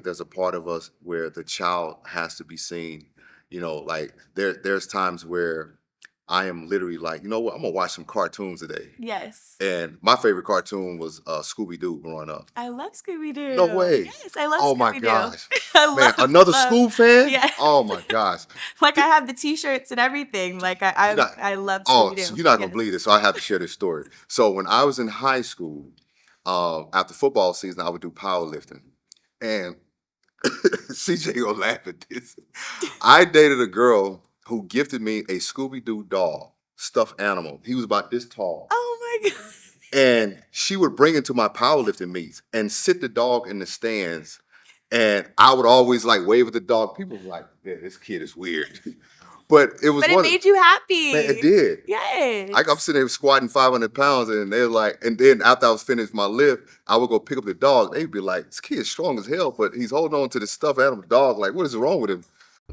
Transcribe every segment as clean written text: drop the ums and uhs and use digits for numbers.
there's a part of us where the child has to be seen. Like there's times where I am literally like, you know what, I'm gonna watch some cartoons today. Yes. And my favorite cartoon was Scooby Doo growing up. I love Scooby No Doo. way. Yes, I love Oh my Scooby Doo. gosh. I Man, love, another love. school fan? Yeah. Oh my gosh. Like I Th- have the t-shirts and everything. Like I You not I, I love oh, Scooby so Doo. you're not gonna Yes. believe this, so I have to share this story. So when I was in high school, after football season, I would do powerlifting. And CJ gonna laugh at this. I dated a girl who gifted me a Scooby Doo doll, stuffed animal. He was about this tall. Oh my god. And she would bring it to my powerlifting meets and sit the dog in the stands. And I would always like wave at the dog. People were like, yeah, this kid is weird. But it was But it one, made you man, it happy. did. I'm Yes. sitting there squatting 500 pounds, and they're like, and then after I was finished my lift, I would go pick up the dog. They'd be like, this kid's strong as hell, but he's holding on to the stuffed animal dog. Like, what is wrong with him?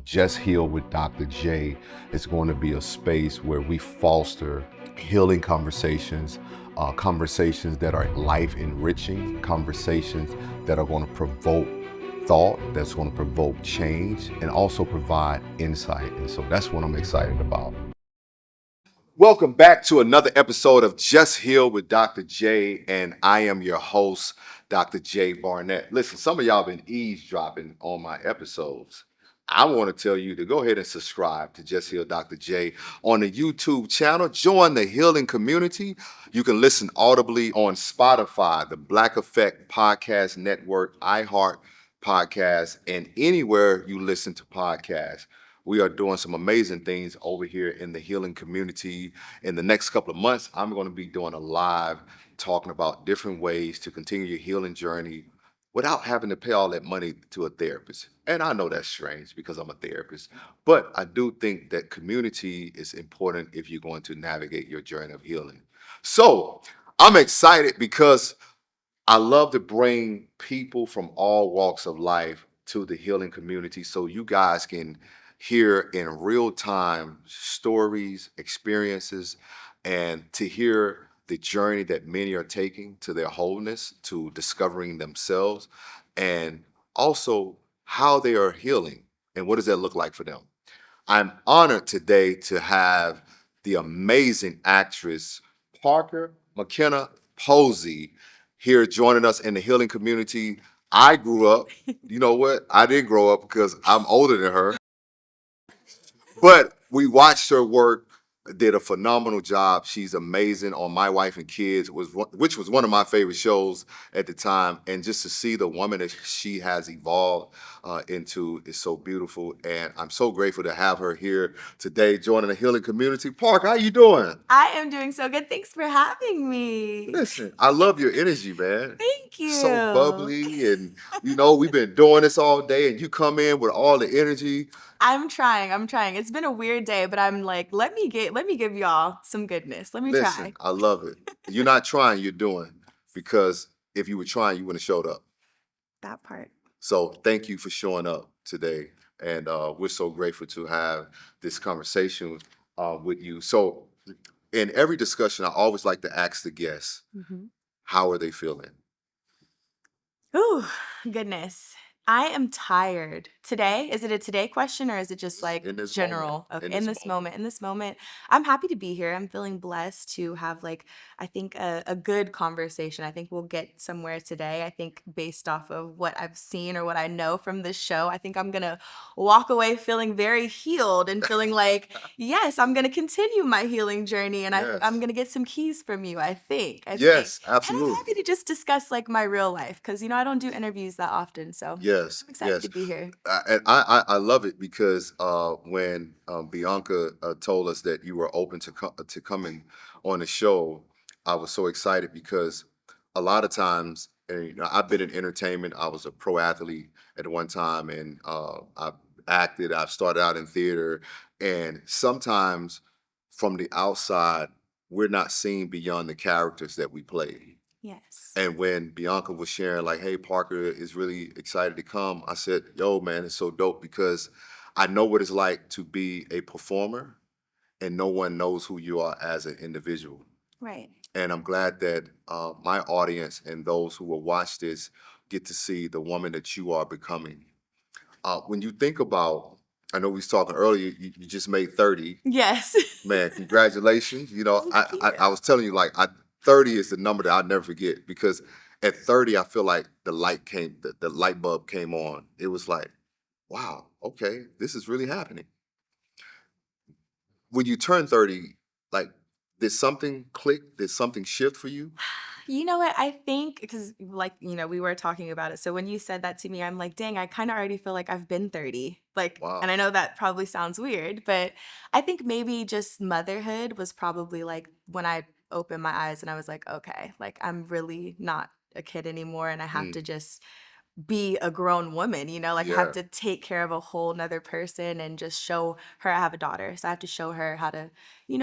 Just Heal with Dr. J is going to be a space where we foster healing conversations, conversations that are life enriching, conversations that are going to provoke thought, that's going to provoke change, and also provide insight. And so that's what I'm excited about. Welcome back to another episode of Just Heal with Dr. J, and I am your host, Dr. J Barnett. Listen, some of y'all been eavesdropping on my episodes. I want to tell you to go ahead and subscribe to Just Heal Dr. J on the YouTube channel. Join the healing community. You can listen audibly on Spotify, the Black Effect Podcast Network, iHeart Podcast, and anywhere you listen to podcasts. We are doing some amazing things over here in the healing community. In the next couple of months, I'm going to be doing a live talking about different ways to continue your healing journey without having to pay all that money to a therapist. And I know that's strange because I'm a therapist, but I do think that community is important if you're going to navigate your journey of healing. So I'm excited because I love to bring people from all walks of life to the healing community so you guys can hear in real time stories, experiences, and to hear the journey that many are taking to their wholeness, to discovering themselves, and also how they are healing and what does that look like for them. I'm honored today to have the amazing actress Parker McKenna Posey here joining us in the healing community. I grew up, you know what? I didn't grow up because I'm older than her, but we watched her work, did a phenomenal job. She's amazing on My Wife and Kids, which was one of my favorite shows at the time. And just to see the woman that she has evolved into is so beautiful. And I'm so grateful to have her here today, joining the healing community. Park, how you doing? I am doing so good. Thanks for having me. Listen, I love your energy, man. Thank So you. bubbly, and we've been doing this all day, and you come in with all the energy. I'm trying. I'm trying. It's been a weird day, but I'm like, let me give y'all some goodness. Let me Listen, try. I love it. You're not trying, you're doing. Because if you were trying, you wouldn't have showed up. That part. So thank you for showing up today. And we're so grateful to have this conversation with you. So in every discussion, I always like to ask the guests, Hmm. how are they feeling? Oh, goodness. I am tired. Today, is it a today question or is it just like In this moment, general? Okay, in in this this moment. moment, I'm happy to be here. I'm feeling blessed to have like I think a good conversation. I think we'll get somewhere today. I think based off of what I've seen or what I know from this show, I think I'm gonna walk away feeling very healed and feeling like, yes, I'm gonna continue my healing journey and I'm Yes. gonna get some keys from you, I think. I think. Yes, And I'm happy absolutely. to just discuss like my real life because I don't do interviews that often. So Yes, I'm excited yes. to be here. And I love it because when Bianca told us that you were open to coming on the show, I was so excited because a lot of times, and, I've been in entertainment. I was a pro athlete at one time, and I've acted. I've started out in theater, and sometimes from the outside, we're not seeing beyond the characters that we play. Yes. And when Bianca was sharing, like, hey, Parker is really excited to come, I said, yo, man, it's so dope because I know what it's like to be a performer and no one knows who you are as an individual. Right. And I'm glad that my audience and those who will watch this get to see the woman that you are becoming. When you think about, I know we was talking earlier, you just made 30. Yes. Man, congratulations. You know, Thank I you. was telling you, like, 30 is the number that I'll never forget because at 30, I feel like the light bulb came on. It was like, wow, okay, this is really happening. When you turn 30, like, did something click? Did something shift for you? You know what? I think because, like, we were talking about it. So when you said that to me, I'm like, dang, I kind of already feel like I've been 30. Like, and I Wow. know that probably sounds weird, but I think maybe just motherhood was probably like when I opened my eyes and I was like, okay, like, I'm really not a kid anymore. And I have to Mm, just be a grown woman, like I have yeah. to take care of a whole nother person and just show her. I have a daughter, so I have to show her how to,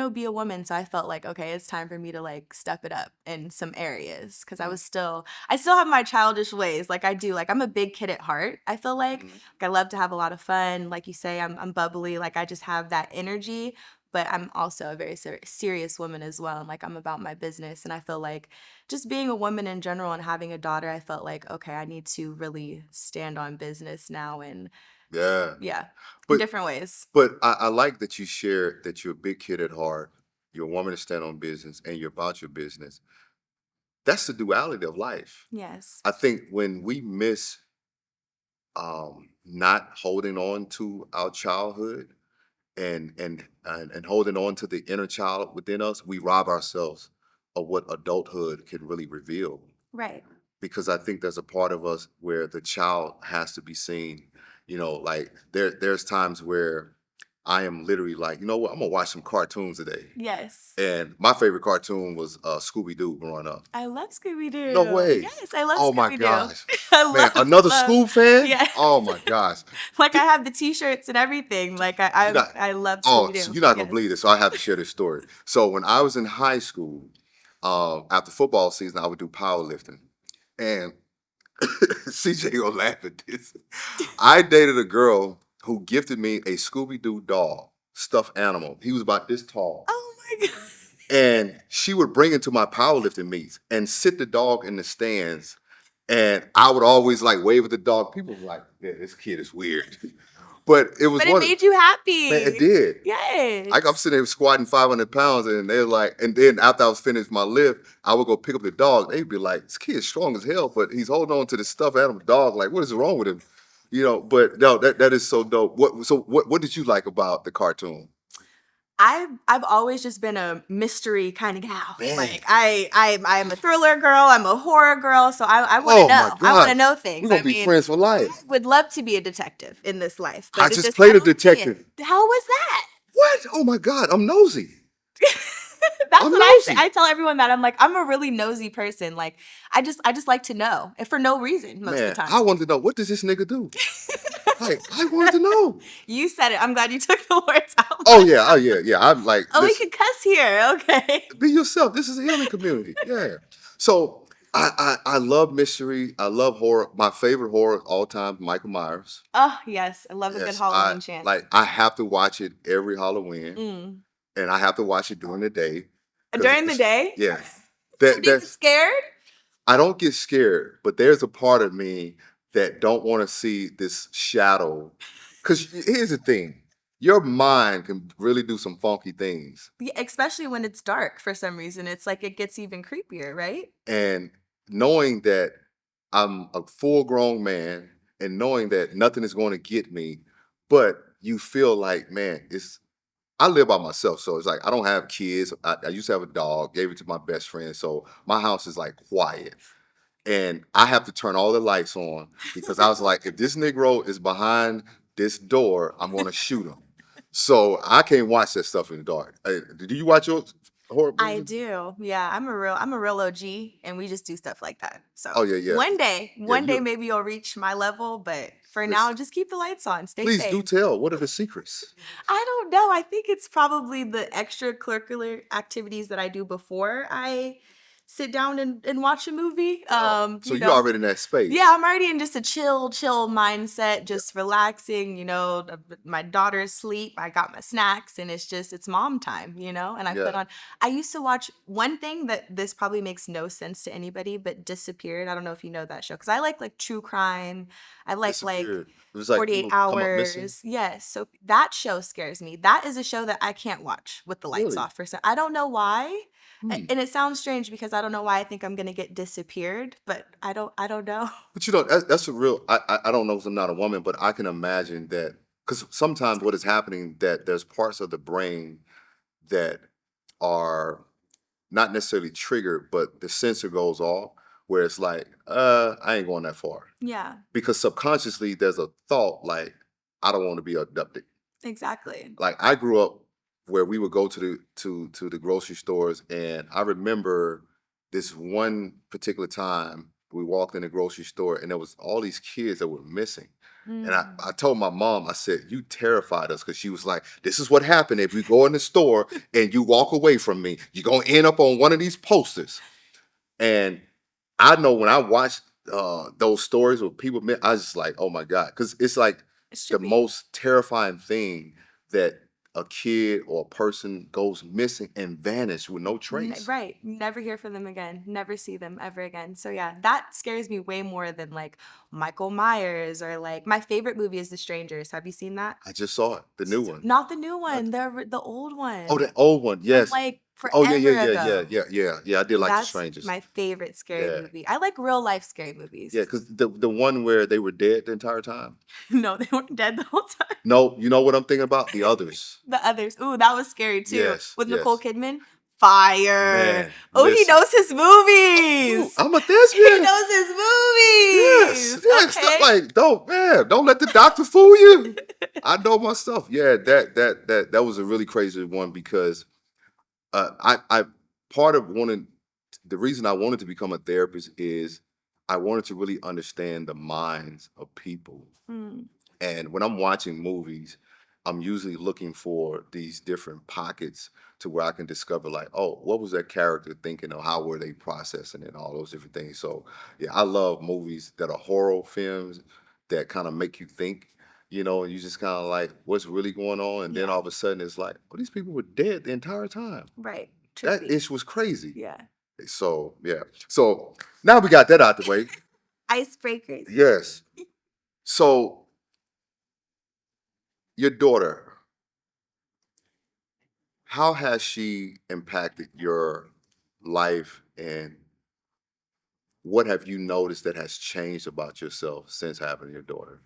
be a woman. So I felt like, okay, it's time for me to like step it up in some areas because Mm, I still have my childish ways. Like I do, like I'm a big kid at heart. I feel mm, like I love to have a lot of fun. Like you say, I'm bubbly. Like I just have that energy, but I'm also a very serious woman as well. And like I'm about my business. And I feel like just being a woman in general and having a daughter, I felt like, okay, I need to really stand on business now and yeah. yeah, in But different ways. I like that you shared that you're a big kid at heart, you're a woman to stand on business, and you're about your business. That's the duality of life. Yes. I think when we miss not holding on to our childhood and holding on to the inner child within us, we rob ourselves of what adulthood can really reveal. Right. Because I think there's a part of us where the child has to be seen. You know, like there's times where I am literally like, you know what, I'm gonna watch some cartoons today. Yes. And my favorite cartoon was Scooby Doo growing up. I love Scooby No Doo. way. Yes, I love Oh my Scooby Doo. gosh. I Man, love, another love. school fan? Yes. Oh my gosh. Like I Th- have the t-shirts and everything. Like You got I love oh, Scooby so Doo. you're not gonna Yes. believe this. So I have to share this story. So when I was in high school, after football season, I would do powerlifting. And CJ gonna laugh at this. I dated a girl who gifted me a Scooby Doo doll, stuffed animal. He was about this tall. Oh my god. And she would bring it to my powerlifting meets and sit the dog in the stands. And I would always like wave at the dog. People were like, yeah, this kid is weird. But it was But it one, made you man, it happy. did. I'm Yes. sitting there squatting 500 pounds, and they're like, and then after I was finished my lift, I would go pick up the dog. They'd be like, this kid's strong as hell, but he's holding on to the stuffed animal dog. Like, what is wrong with him? You know, but no, that is so dope. What did you like about the cartoon? I've always just been a mystery kind of gal. Man, Like I'm a thriller girl. I'm a horror girl. So I want to oh my know. I want to gosh, know we're things. gonna I be mean, friends for I life. would love to be a detective in this life, I but just I played a don't see it. detective. How was that? What? Oh my God, I'm nosy. That's I'm what I say. nosy. I tell everyone that I'm like I'm a really nosy person. Like I just like to know, and for no reason most of the Man, time. I wanted to know, what does this nigga do? Like, I wanted to know. You said it. I'm glad you took the words out. Oh yeah, oh yeah, yeah. I'm like, Oh, we listen. could cuss here. Okay. Be yourself. This is a healing community. Yeah. So I love mystery. I love horror. My favorite horror of all time, Michael Myers. Oh yes, I love a good Yes, I Halloween chant. like. I have to watch it every Halloween, Mm. and I have to watch it during the day because During the day? yeah, So do you get that's. scared? I don't get scared, but there's a part of me that don't want to see this shadow. Because here's the thing, your mind can really do some funky things. Yeah, especially when it's dark for some reason. It's like it gets even creepier, right? And knowing that I'm a full grown man and knowing that nothing is going to get me, but you feel like, man, I live by myself. So it's like, I don't have kids. I used to have a dog, gave it to my best friend. So my house is like quiet. And I have to turn all the lights on because I was like, if this Negro is behind this door, I'm going to shoot him. So I can't watch that stuff in the dark. Do you watch your horror I movies? do. Yeah, I'm a real OG and we just do stuff like that. So Oh yeah, yeah, one day, yeah. one day maybe you'll reach my level, but for now, Listen, just keep the lights on. Stay please do safe. tell. What are the secrets? I don't know. I think it's probably the extracurricular activities that I do before I sit down and watch a movie. So you're already in that space. Yeah, I'm already in just a chill mindset, just relaxing, my daughter's asleep, I got my snacks, and it's mom time, and Yeah. I used to watch one thing that this probably makes no sense to anybody, but Disappeared. I don't know if you know that show, because I like true crime. I like Disappeared. It was like 48 people come up missing. hours. Yes. So that show scares me. That is a show that I can't watch with the lights Really? off for some. I don't know why. Hmm. And it sounds strange because I don't know why I think I'm gonna get disappeared, but I don't know. But that's a real. I don't know if I'm not a woman, but I can imagine that because sometimes what is happening that there's parts of the brain that are not necessarily triggered, but the sensor goes off where it's like, I ain't going that far Yeah, because subconsciously there's a thought like, I don't want to be abducted. exactly. Like I grew up where we would go to the grocery stores, and I remember this one particular time we walked in the grocery store, and there was all these kids that were missing. And Mm. I told my mom, I said, you terrified us, because she was like, this is what happened if you go in the store and you walk away from me. You're going to end up on one of these posters. And I know when I watched those stories where people met, I was just like, oh my God. Because it's like It's the trippy. most terrifying thing that a kid or a person goes missing and vanish with no trace. Right. Never hear from them again. Never see them ever again. So yeah, that scares me way more than like Michael Myers, or like my favorite movie is The Strangers. Have you seen that? I just saw it, the new one. Not the new I- one, the old oh, one the old one, from yes. like Oh yeah, yeah, forever yeah, yeah, ago. yeah, yeah, yeah. I did like The That's Strangers. my favorite scary Yeah, movie. I like real life scary yeah, movies. because the one where they were dead the entire time. No, they weren't dead the whole time. No, you know what I'm thinking about? The Others. The Others. Ooh, that was scary too. Yes, With Nicole yes. Kidman. Fire. Man, Oh, he listen. knows his Ooh, movies. I'm a He thespian. knows his Yes, movies. yes. Okay. Like, don't let the doctor fool you. I know my stuff. Yeah, that was a really crazy one because I part of wanting the reason I wanted to become a therapist is I wanted to really understand the minds of people. Mm, And when I'm watching movies, I'm usually looking for these different pockets to where I can discover, like, oh, what was that character thinking, or how were they processing it, all those different things. So, yeah, I love movies that are horror films that kind of make you think, and you just kind of like, what's really going on? And then yeah. all of a sudden it's like, oh, these people were dead the entire time. Right. That Trippy. ish was crazy. Yeah. So, yeah. So now we got that out the way. Icebreakers. Yes. So, your daughter, how has she impacted your life, and what have you noticed that has changed about yourself since having your daughter?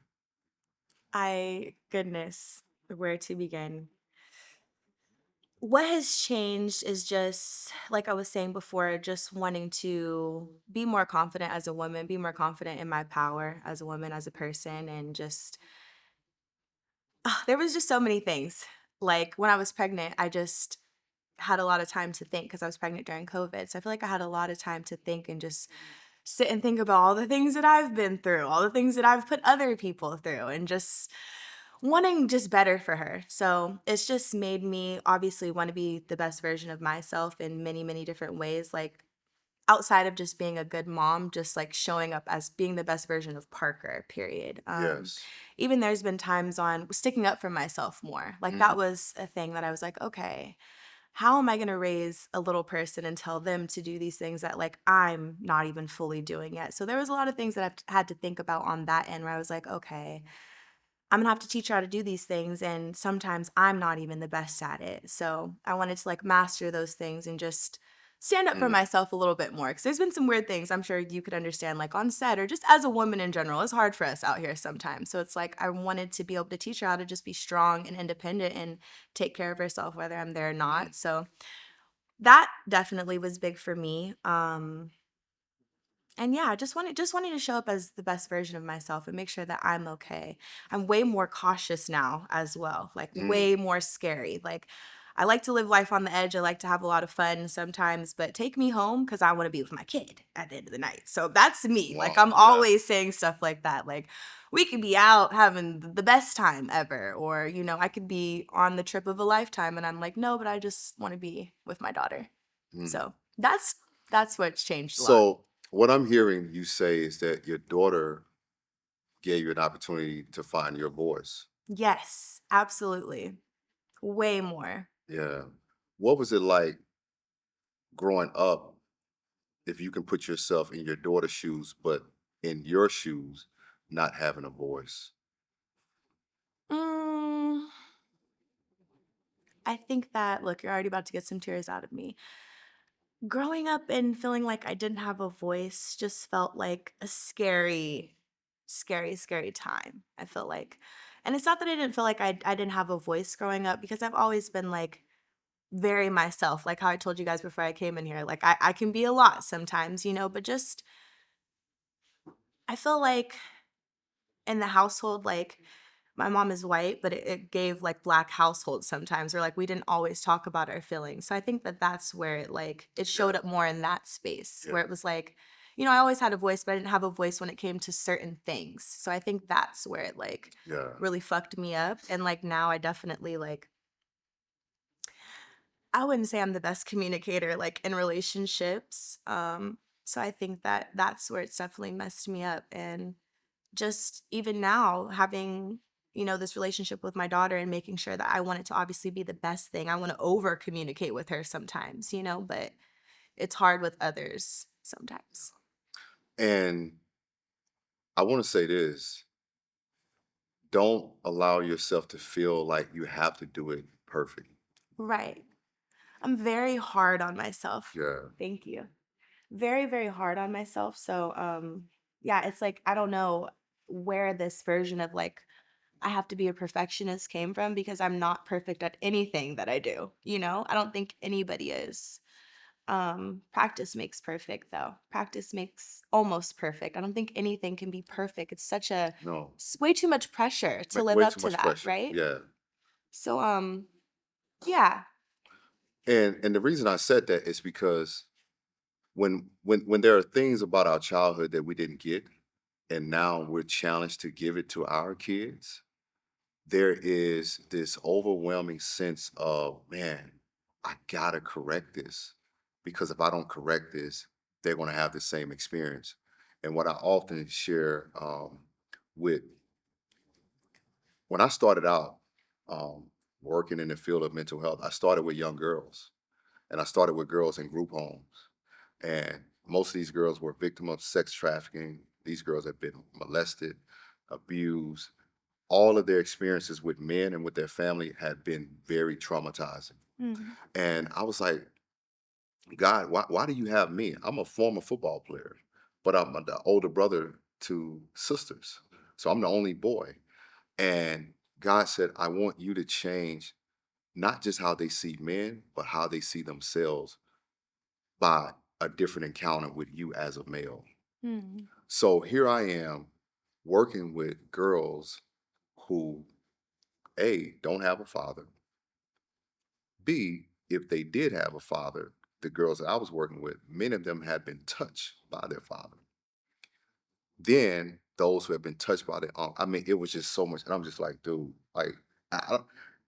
Goodness, where to begin? What has changed is just, like I was saying before, just wanting to be more confident as a woman, be more confident in my power as a woman, as a person, and just, there was just so many things. Like when I was pregnant, I just had a lot of time to think because I was pregnant during COVID. So I feel like I had a lot of time to think and just sit and think about all the things that I've been through, all the things that I've put other people through, and just wanting just better for her. So it's just made me obviously want to be the best version of myself in many, many different ways. Like outside of just being a good mom, just like showing up as being the best version of Parker, period. Yes. Even there's been times on sticking up for myself more. Like Mhm. that was a thing that I was like, okay, how am I going to raise a little person and tell them to do these things that like I'm not even fully doing yet? So there was a lot of things that I've had to think about on that end where I was like, okay, I'm gonna have to teach her how to do these things, and sometimes I'm not even the best at it. So I wanted to like master those things and just stand up for Mhm. myself a little bit more. Because there's been some weird things I'm sure you could understand, like on set or just as a woman in general. It's hard for us out here sometimes. So it's like I wanted to be able to teach her how to just be strong and independent and take care of herself whether I'm there or Mhm. not. So that definitely was big for me. And yeah, just wanting to show up as the best version of myself and make sure that I'm okay. I'm way more cautious now as well, like Mhm. way more scary. Like I like to live life on the edge. I like to have a lot of fun sometimes, but take me home because I want to be with my kid at the end of the night. So that's me. Like Wow. I'm Yeah. always saying stuff like that. Like we could be out having the best time ever, or I could be on the trip of a lifetime, and I'm like, no, but I just want to be with my daughter. Mhm. So that's That's what's changed a lot. So what I'm hearing you say is that your daughter gave you an opportunity to find your voice. Yes, absolutely. Way more. Yeah. What was it like growing up, if you can put yourself in your daughter's shoes, but in your shoes, not having a voice? Mm, I think that, look, you're already about to get some tears out of me. Growing up and feeling like I didn't have a voice just felt like a scary, scary, scary time. I feel like. And it's not that I didn't feel like I didn't have a voice growing up because I've always been like very myself, like how I told you guys before I came in here. Like I can be a lot sometimes, but just I feel like in the household, like my mom is white, but it gave like black households sometimes, or like we didn't always talk about our feelings. So I think that that's where it showed Yeah. up more in that space where Yeah. it was like, I always had a voice, but I didn't have a voice when it came to certain things. So I think that's where it like Yeah. really fucked me up. And like now I definitely like, I wouldn't say I'm the best communicator like in relationships. So I think that that's where it's definitely messed me up. And just even now having this relationship with my daughter and making sure that I want it to obviously be the best thing. I want to over communicate with her sometimes, but it's hard with others sometimes. And I want to say this, don't allow yourself to feel like you have to do it perfect. Right. I'm very hard on myself. Yeah. Thank you. Very, very hard on myself. So yeah, it's like I don't know where this version of like I have to be a perfectionist came from because I'm not perfect at anything that I do, I don't think anybody is. Practice makes perfect though. Practice makes almost perfect. I don't think anything can be perfect. It's such a No. way too much pressure to live Way up too to much that, pressure. right? Yeah. So yeah. And the reason I said that is because when there are things about our childhood that we didn't get, and now we're challenged to give it to our kids, there is this overwhelming sense of, man, I gotta correct this, because if I don't correct this, they're going to have the same experience. And what I often share with when I started out working in the field of mental health, I started with young girls, and I started with girls in group homes. And most of these girls were victim of sex trafficking. These girls have been molested, abused. All of their experiences with men and with their family had been very traumatizing. Mm, And I was like, God, why do you have me? I'm a former football player, but I'm the older brother to sisters. So I'm the only boy. And God said, I want you to change not just how they see men, but how they see themselves by a different encounter with you as a male. mm, So here I am working with girls who, A, don't have a father. B, if they did have a father, the girls that I was working with, many of them had been touched by their father. Then those who have been touched by their uncle. I mean, it was just so much. And I'm just like, dude, like, I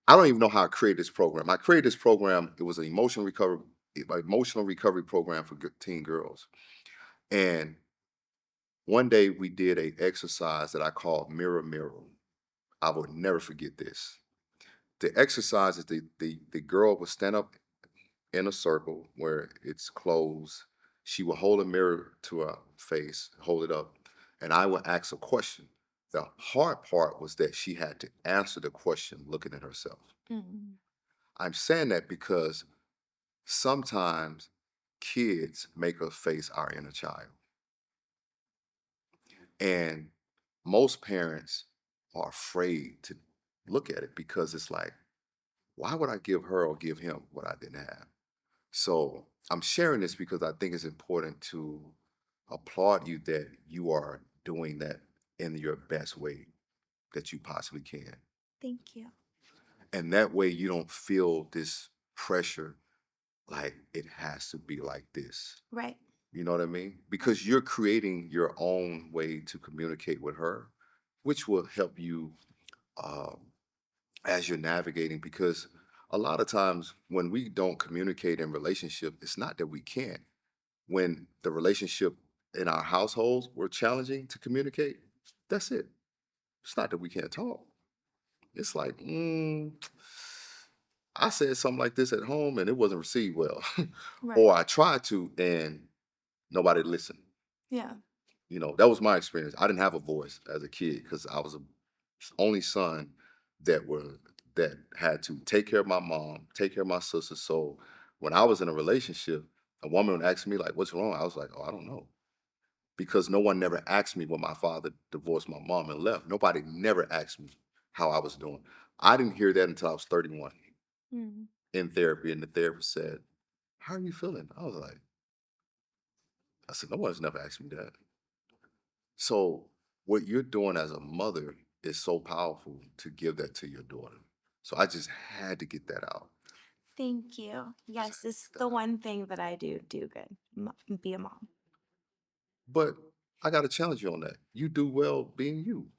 don't even know how I created this program. I created this program. It was an emotional recovery program for teen girls. And one day we did a exercise that I called Mirror Mirror. I will never forget this. The exercise is the girl would stand up in a circle where it's closed. She will hold a mirror to her face, hold it up, and I would ask a question. The hard part was that she had to answer the question looking at herself. mm. I'm saying that because sometimes kids make us face our inner child. And most parents are afraid to look at it because it's like, why would I give her or give him what I didn't have? So I'm sharing this because I think it's important to applaud you that you are doing that in your best way that you possibly can. Thank you. And that way you don't feel this pressure like it has to be like this. Right. You know what I mean? Because you're creating your own way to communicate with her, which will help you um, as you're navigating. Because a lot of times when we don't communicate in relationship, it's not that we can't. when the relationship in our households were challenging to communicate, that's it. It's not that we can't talk. It's like, I said something like this at home and it wasn't received well. Right. Or I tried to and nobody listened. Yeah. That was my experience. I didn't have a voice as a kid because I was a only son that had to take care of my mom, take care of my sister. So when I was in a relationship, a woman would ask me like, "What's wrong?" I was like, "Oh, I don't know," because no one never asked me when my father divorced my mom and left. Nobody never asked me how I was doing. I didn't hear that until I was 31 Mm. in therapy, and the therapist said, "How are you feeling?" I said, "No one's never asked me that." So what you're doing as a mother is so powerful to give that to your daughter. So I just had to get that out. Thank you. Just Yes, had to it's get that the out. one thing that I do good. Be a mom. But I got to challenge you on that. You do well being you.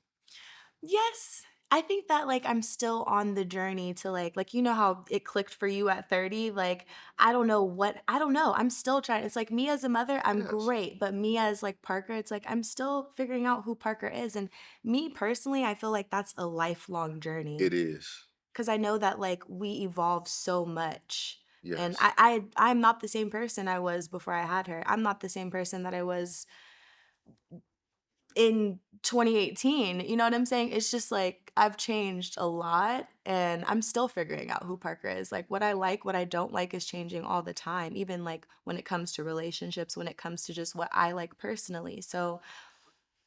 Yes. I think that like I'm still on the journey to like you know how it clicked for you at 30, like I don't know. I'm still trying. It's like me as a mother, I'm Yes, great, but me as like Parker, it's like I'm still figuring out who Parker is, and me personally, I feel like that's a lifelong journey it is. because I know that like we evolve so much. And Yes. I'm not the same person I was before I had her. I'm not the same person that I was in 2018, you know what I'm saying? It's just like I've changed a lot and I'm still figuring out who Parker is. Like what I like, what I don't like is changing all the time, even like when it comes to relationships, when it comes to just what I like personally. So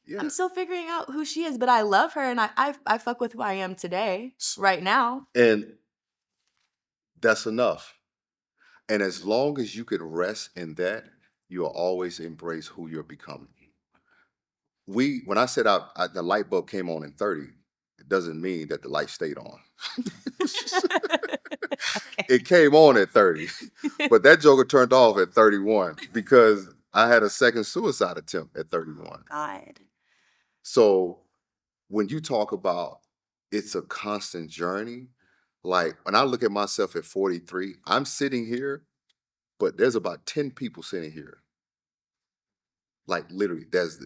I'm Yeah. still figuring out who she is, but I love her and I fuck with who I am today, S- right now. And that's enough. And as long as you could rest in that, you'll always embrace who you're becoming. When I said the light bulb came on in 30, it doesn't mean that the light stayed on. Okay. It came on at 30, but that joker turned off at 31 because I had a second suicide attempt at 31. God. So when you talk about it's a constant journey, like when I look at myself at 43, I'm sitting here, but there's about 10 people sitting here. Like literally, there's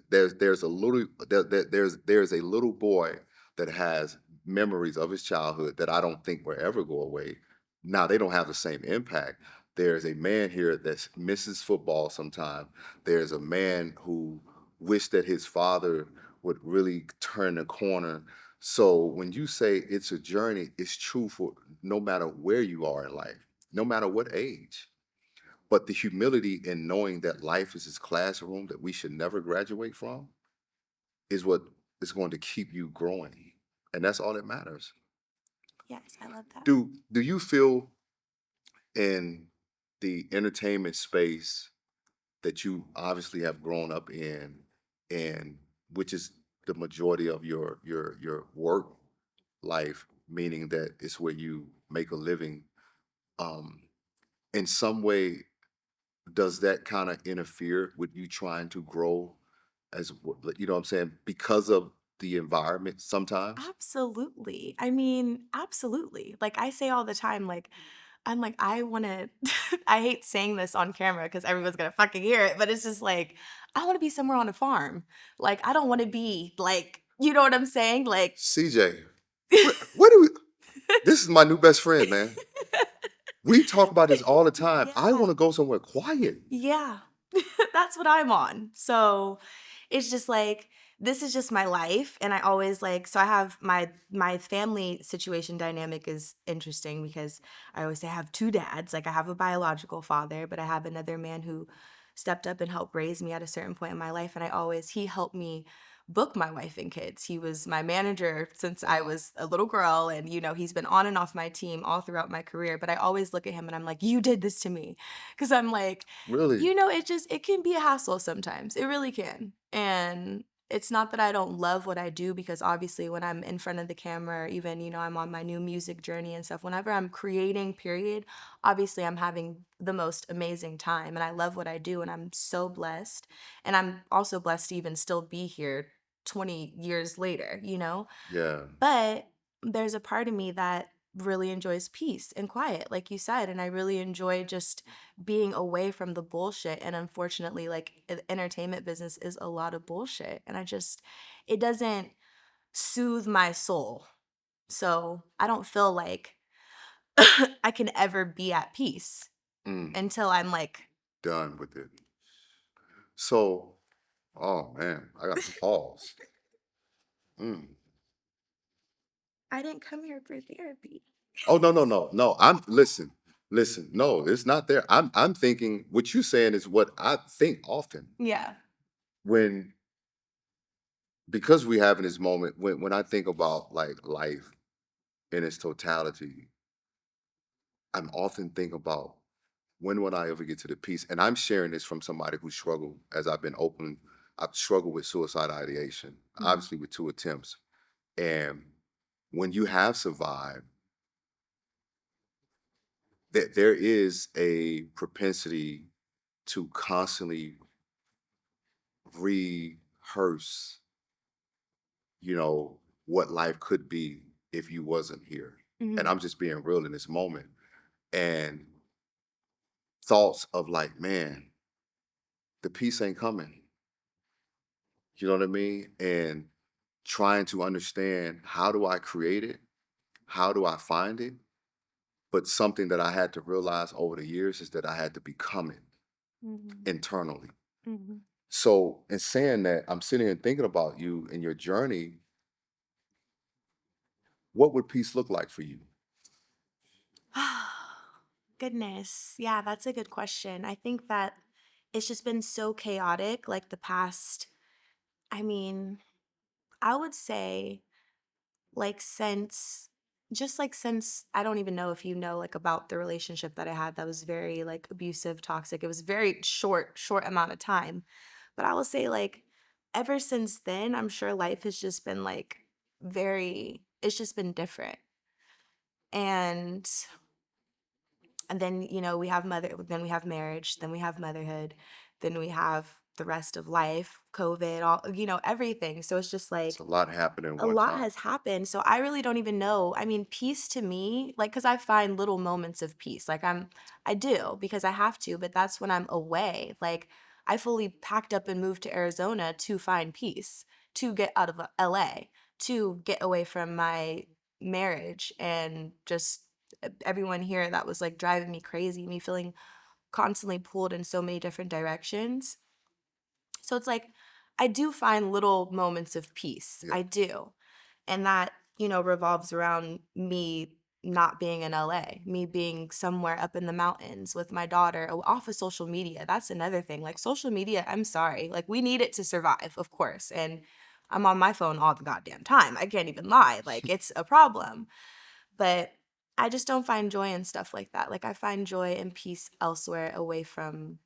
a little there's a little boy that has memories of his childhood that I don't think will ever go away. Now they don't have the same impact. There's a man here that misses football sometime. There's a man who wished that his father would really turn the corner. So when you say it's a journey, it's true for no matter where you are in life, no matter what age. But the humility in knowing that life is this classroom that we should never graduate from is what is going to keep you growing. And that's all that matters. Yes, I love that. Do you feel in the entertainment space that you obviously have grown up in and which is the majority of your work life, meaning that it's where you make a living, um, in some way does that kind of interfere with you trying to grow you know what I'm saying, because of the environment sometimes? Absolutely. I mean, absolutely. Like I say all the time, like I'm like, I wanna I hate saying this on camera because everyone's gonna fucking hear it, but it's just like, I wanna be somewhere on a farm. Like, I don't wanna be like, you know what I'm saying? Like CJ, what do we this is my new best friend, man. We talk about this all the time. I Yeah. want to go somewhere quiet. Yeah. That's what I'm on. So it's just like this is just my life and I always like so I have my family situation dynamic is interesting because I always say I have two dads. Like I have a biological father, but I have another man who stepped up and helped raise me at a certain point in my life and he helped me book my wife and kids. He was my manager since I Wow. was a little girl and he's been on and off my team all throughout my career, but I always look at him and I'm like, "You did this to me." Cuz I'm like, Really? it can be a hassle sometimes. It really can. And it's not that I don't love what I do because obviously when I'm in front of the camera or even, I'm on my new music journey and stuff, whenever I'm creating, period, obviously I'm having the most amazing time and I love what I do and I'm so blessed. And I'm also blessed to even still be here 20 years later, you know? Yeah. But there's a part of me that really enjoys peace and quiet, like you said. And I really enjoy just being away from the bullshit. And unfortunately, like entertainment business is a lot of bullshit. And it doesn't soothe my soul. So I don't feel like I can ever be at peace Mm, until I'm like, done with it. So, oh man, I got to pause. Mm. I didn't come here for therapy. Oh no, no, no, no. I'm listen, listen. No, it's not there. I'm thinking what you're saying is what I think often Yeah. when because we having this moment when I think about like life in its totality, I'm often think about when would I ever get to the peace? And I'm sharing this from somebody who struggled as I've been open. I've struggled with suicide ideation, Mhm. obviously with 2 attempts. And when you have survived, that there is a propensity to constantly rehearse, what life could be if you wasn't here. And Mhm. I'm just being real in this moment. And thoughts of like, man, the peace ain't coming. You know what I mean? And trying to understand how do I create it? How do I find it? But something that I had to realize over the years is that I had to become it Mhm. internally. Mhm. So, in saying that, I'm sitting here thinking about you and your journey. What would peace look like for you? Goodness. Yeah, that's a good question. I think that it's just been so chaotic, like the past, I mean, I would say like since I don't even know if you know like about the relationship that I had that was very like abusive, toxic. It was very short amount of time. But I will say like ever since then, I'm sure life has just been like it's just been different. And then we have then we have marriage, then we have motherhood, then we have the rest of life, COVID, all everything. So it's just It's a like lot happening a one lot time. has happened. So I really don't even know. I mean, peace to me, like, because I find little moments of peace. Like, I do because I have to, but that's when I'm away. Like, I fully packed up and moved to Arizona to find peace, to get out of LA, to get away from my marriage and just everyone here that was like driving me crazy, me feeling constantly pulled in so many different directions. So it's like I do find little moments of peace. Yeah. I do. And that, revolves around me not being in LA, me being somewhere up in the mountains with my daughter off of social media. That's another thing. Like social media, I'm sorry. Like we need it to survive, of course. And I'm on my phone all the goddamn time. I can't even lie. Like it's a problem. But I just don't find joy in stuff like that. Like I find joy and peace elsewhere away from,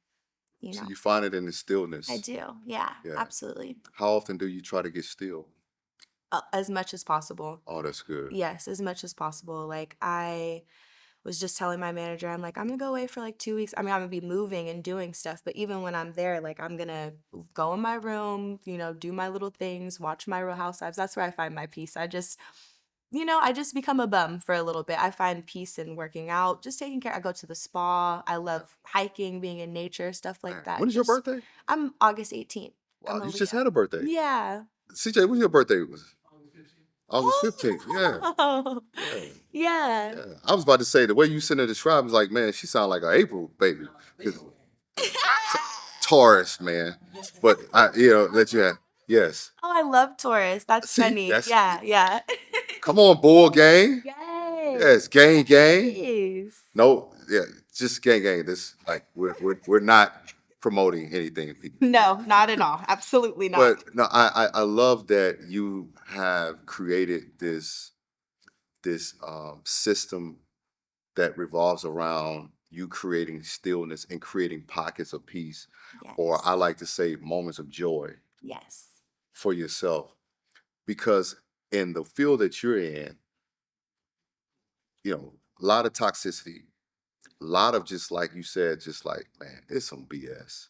you So know. you find it in the I stillness. do. Yeah, Yeah. absolutely. How often do you try to get still? As much as possible. Oh, that's good. Yes, as much as possible. Like I was just telling my manager, I'm like, I'm gonna go away for like 2 weeks. I mean, I'm gonna be moving and doing stuff, but even when I'm there, like I'm gonna go in my room, do my little things, watch my Real Housewives. That's where I find my peace. I just become a bum for a little bit. I find peace in working out, just taking care. I go to the spa. I love hiking, being in nature, stuff like Man. When that. is your Just birthday? I'm August 18th. Wow, I'm a you just Leo. had a birthday. Yeah. CJ, when your birthday was? August 15th. Yeah. Oh, Yeah. yeah. Yeah. I was about to say the way you sent her describe is like, man, she sound like an April baby. 'Cause Taurus, man. But let you have. Yes. Oh, I love Taurus. That's See, funny. that's Yeah, yeah. come on, bull gang. Yes. Yes, gang. Yes. No, yeah, just gang. This like we're not promoting anything, people. No, not at all. Absolutely not. But no, I love that you have created this system that revolves around you creating stillness and creating pockets of peace, or I Yes. like to say moments of joy Yes. for yourself. Because in the field that you're in, a lot of toxicity, a lot of just like you said, just like, man, it's some BS.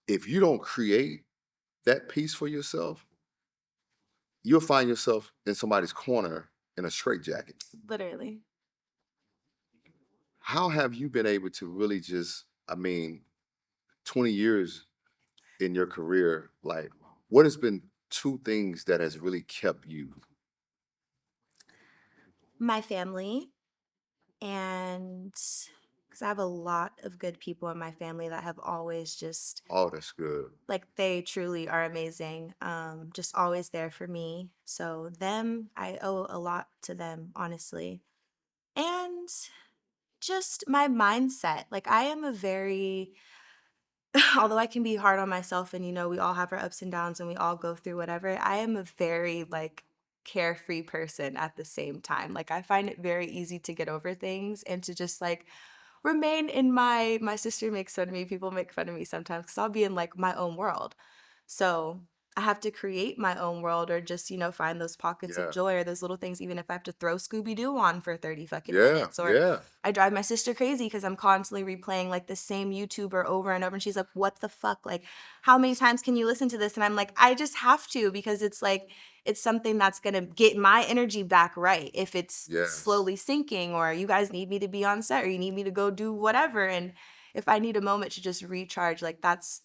If you don't create that peace for yourself, you'll find yourself in somebody's corner in a straitjacket. Literally. How have you been able to really just, I mean, 20 years in your career, like what has been two things that has really kept you? My family, and because I have a lot of good people in my family that have always just, Oh, that's good. like, they truly are amazing, just always there for me. So them, I owe a lot to them, honestly. And just my mindset. Like, I am a very, although I can be hard on myself, and we all have our ups and downs and we all go through whatever, I am a very like carefree person at the same time. Like, I find it very easy to get over things and to just like remain in my sister makes fun of me, people make fun of me sometimes because I'll be in like my own world. So I have to create my own world, or just, find those pockets of Yeah. joy or those little things, even if I have to throw Scooby Doo on for 30 fucking Yeah. minutes. Or Yeah. I drive my sister crazy because I'm constantly replaying like the same YouTuber over and over. And she's like, what the fuck? Like, how many times can you listen to this? And I'm like, I just have to, because it's like, it's something that's going to get my energy back right. If it's Yes. slowly sinking, or you guys need me to be on set, or you need me to go do whatever. And if I need a moment to just recharge, like that's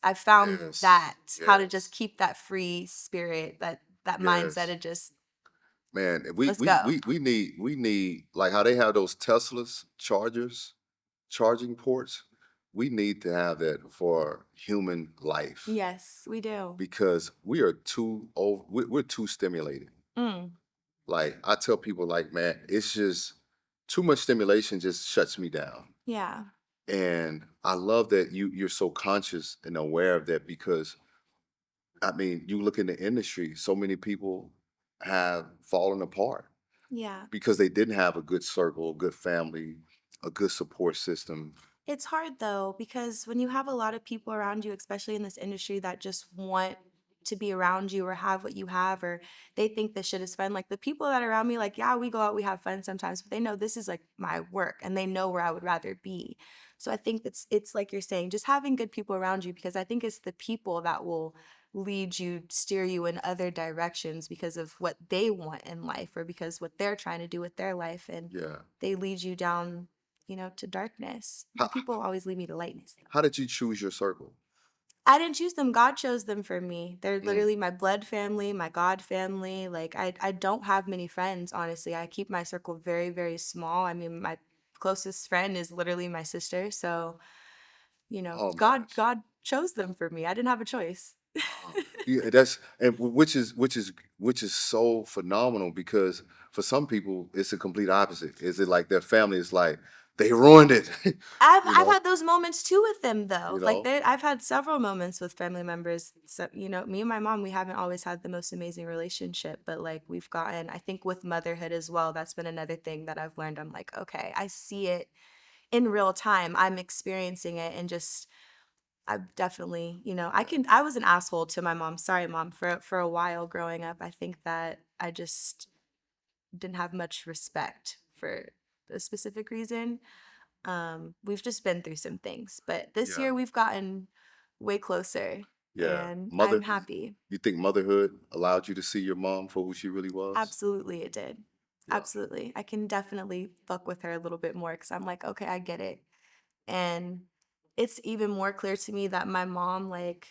I found Yes. that, how to just Yes. keep that free spirit, that mindset Yes. of just, Man, we let's we go. we we need we need like how they have those Teslas chargers, charging ports. We need to have that for human life Yes, we do. because we are too over, we're too stimulated. Mm, Like I tell people, like, man, it's just too much stimulation just shuts me down. yeah. And I love that you're so conscious and aware of that because I mean, you look in the industry, so many people have fallen apart Yeah. because they didn't have a good circle, a good family, a good support system. It's hard though, because when you have a lot of people around you, especially in this industry, that just want to be around you or have what you have, or they think this shit is fun. Like, the people that are around me, like, yeah, we go out, we have fun sometimes, but they know this is like my work and they know where I would rather be. So I think it's like you're saying, just having good people around you, because I think it's the people that will lead you, steer you in other directions because of what they want in life, or because what they're trying to do with their life. And Yeah. they lead you down, to darkness. My How, people always lead me to lightness, though. how did you choose your circle? I didn't choose them. God chose them for me. They're Mm. literally my blood family, my God family. Like, I don't have many friends, honestly. I keep my circle very, very small. I mean, my closest friend is literally my sister. So, Oh man. God chose them for me. I didn't have a choice. Yeah, that's and which is so phenomenal because for some people it's a complete opposite. Is it like their family is like they ruined it, I've you I've know? had those moments too with them, though. You Like, know? I've had several moments with family members. So, me and my mom, we haven't always had the most amazing relationship, but like, we've gotten, I think with motherhood as well, that's been another thing that I've learned. I'm like, okay, I see it in real time. I'm experiencing it, and just, I've definitely, I was an asshole to my mom. Sorry, mom, for a while growing up. I think that I just didn't have much respect for a specific reason. We've just been through some things, but this Yeah. year we've gotten way closer, Yeah. and I'm Mother happy. you think motherhood allowed you to see your mom for who she really was? Absolutely, it did. Yeah. Absolutely. I can definitely fuck with her a little bit more because I'm like, okay, I get it. And it's even more clear to me that my mom, like,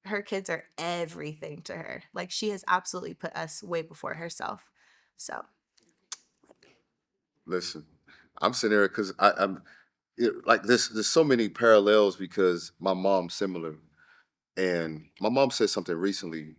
her kids are everything to her. Like, she has absolutely put us way before herself. So, Listen, I'm sitting there because I'm like this. There's so many parallels because my mom's similar, and my mom said something recently,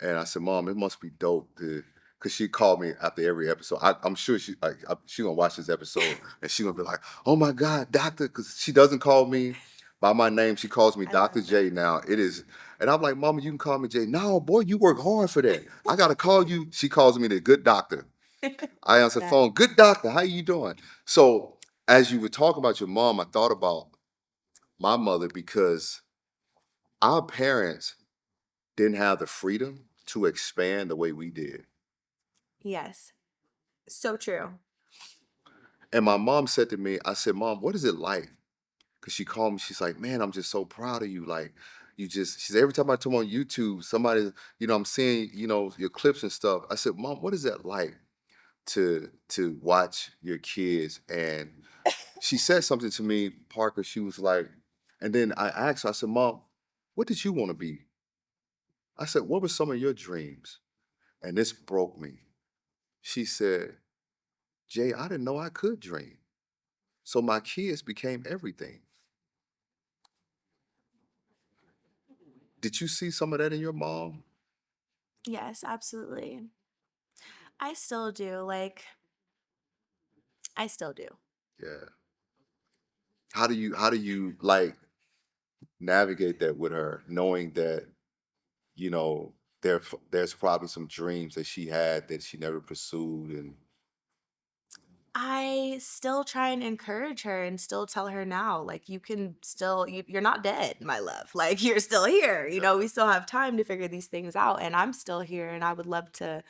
and I said, "Mom, it must be dope to." Cause she called me after every episode. I'm sure she gonna watch this episode and she gonna be like, "Oh my God, Doctor!" Cause she doesn't call me by my name. She calls me I Doctor love J now. It is, and I'm like, "Mama, you can call me J." No, boy, you work hard for that. I gotta call you. She calls me the good doctor. it. I answer the That, phone. Good doctor, how you doing? So as you were talking about your mom, I thought about my mother because our parents didn't have the freedom to expand the way we did. yes, so true. And my mom said to me, I said, Mom, what is it like? Because she called me, she's like, man, I'm just so proud of you. Like, she said, every time I come on YouTube, somebody, I'm seeing, your clips and stuff. I said, Mom, what is that like? to watch your kids. And she said something to me, Parker. She was like, and then I asked her, I said, Mom, what did you want to be? I said, what were some of your dreams? And this broke me. She said, Jay, I didn't know I could dream. So my kids became everything. Did you see some of that in your mom? Yes, absolutely. I still do. Like, I still do. Yeah. How do you like navigate that with her, knowing that, you know, there's probably some dreams that she had that she never pursued and I still try and encourage her and still tell her now, like, you can still, you're not dead, my love. Like, you're still here. You yeah. know, we still have time to figure these things out. And I'm still here. And I would love to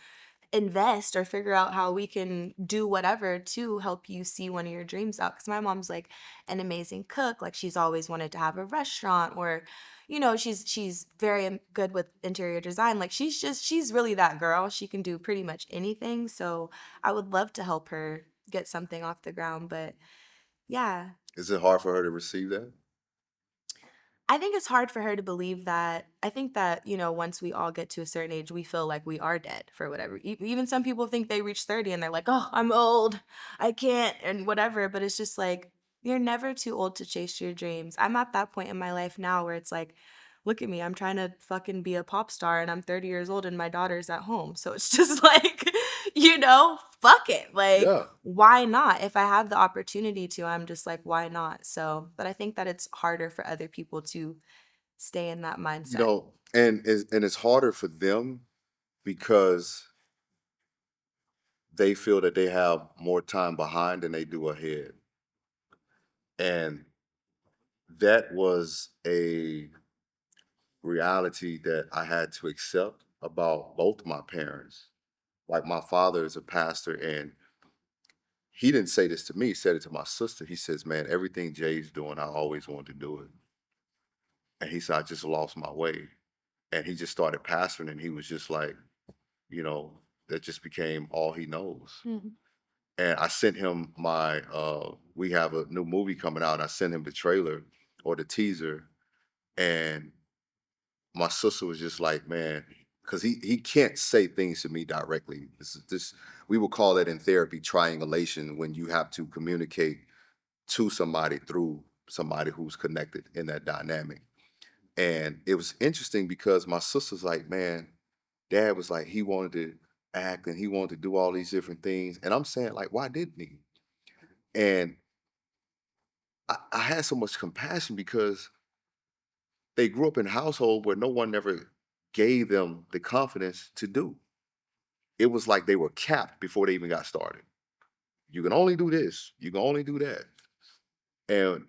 invest or figure out how we can do whatever to help you see one of your dreams out. Because my mom's like an amazing cook. Like, she's always wanted to have a restaurant, or she's very good with interior design. Like, she's really that girl. She can do pretty much anything. So I would love to help her get something off the ground. But yeah, Is it hard for her to receive that? I think it's hard for her to believe that. I think that, once we all get to a certain age, we feel like we are dead for whatever. Even some people think they reach 30 and they're like, oh, I'm old. I can't, and whatever. But it's just like, you're never too old to chase your dreams. I'm at that point in my life now where it's like, look at me. I'm trying to fucking be a pop star and I'm 30 years old and my daughter's at home. So it's just like, fuck it. Like, Yeah. why not? If I have the opportunity to, I'm just like, why not? So, but I think that it's harder for other people to stay in that You mindset. know, and it's harder for them because they feel that they have more time behind than they do ahead. And that was a reality that I had to accept about both my parents. Like my father is a pastor and he didn't say this to me, he said it to my sister. He says, man, everything Jay's doing, I always wanted to do it. And he said, I just lost my way. And he just started pastoring and he was just like, you know, that just became all he knows. Mhm. And I sent him we have a new movie coming out. And I sent him the trailer or the teaser. And my sister was just like, man, because he can't say things to me directly. This we will call that in therapy triangulation when you have to communicate to somebody through somebody who's connected in that dynamic. And it was interesting because my sister's like, man, dad was like, he wanted to act and he wanted to do all these different things. And I'm saying, like, why didn't he? And I had so much compassion because they grew up in a household where no one ever gave them the confidence to do. It was like they were capped before they even got started. You can only do this, you can only do that. And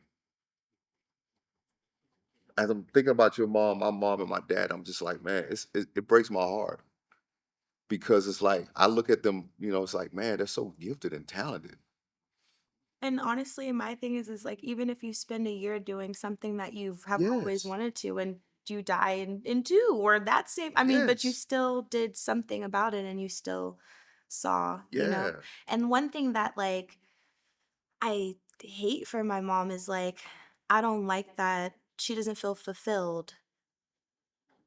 as I'm thinking about your mom, my mom and my dad, I'm just like, man, it breaks my heart because it's like I look at them, it's like, man, they're so gifted and talented. And honestly, my thing is like, even if you spend a year doing something that you have always Yes, wanted to, and you die in two or that same, I mean, but you yes, still did something about it and you still saw. yeah. And one thing that, like, I hate for my mom is like, I don't like that she doesn't feel fulfilled.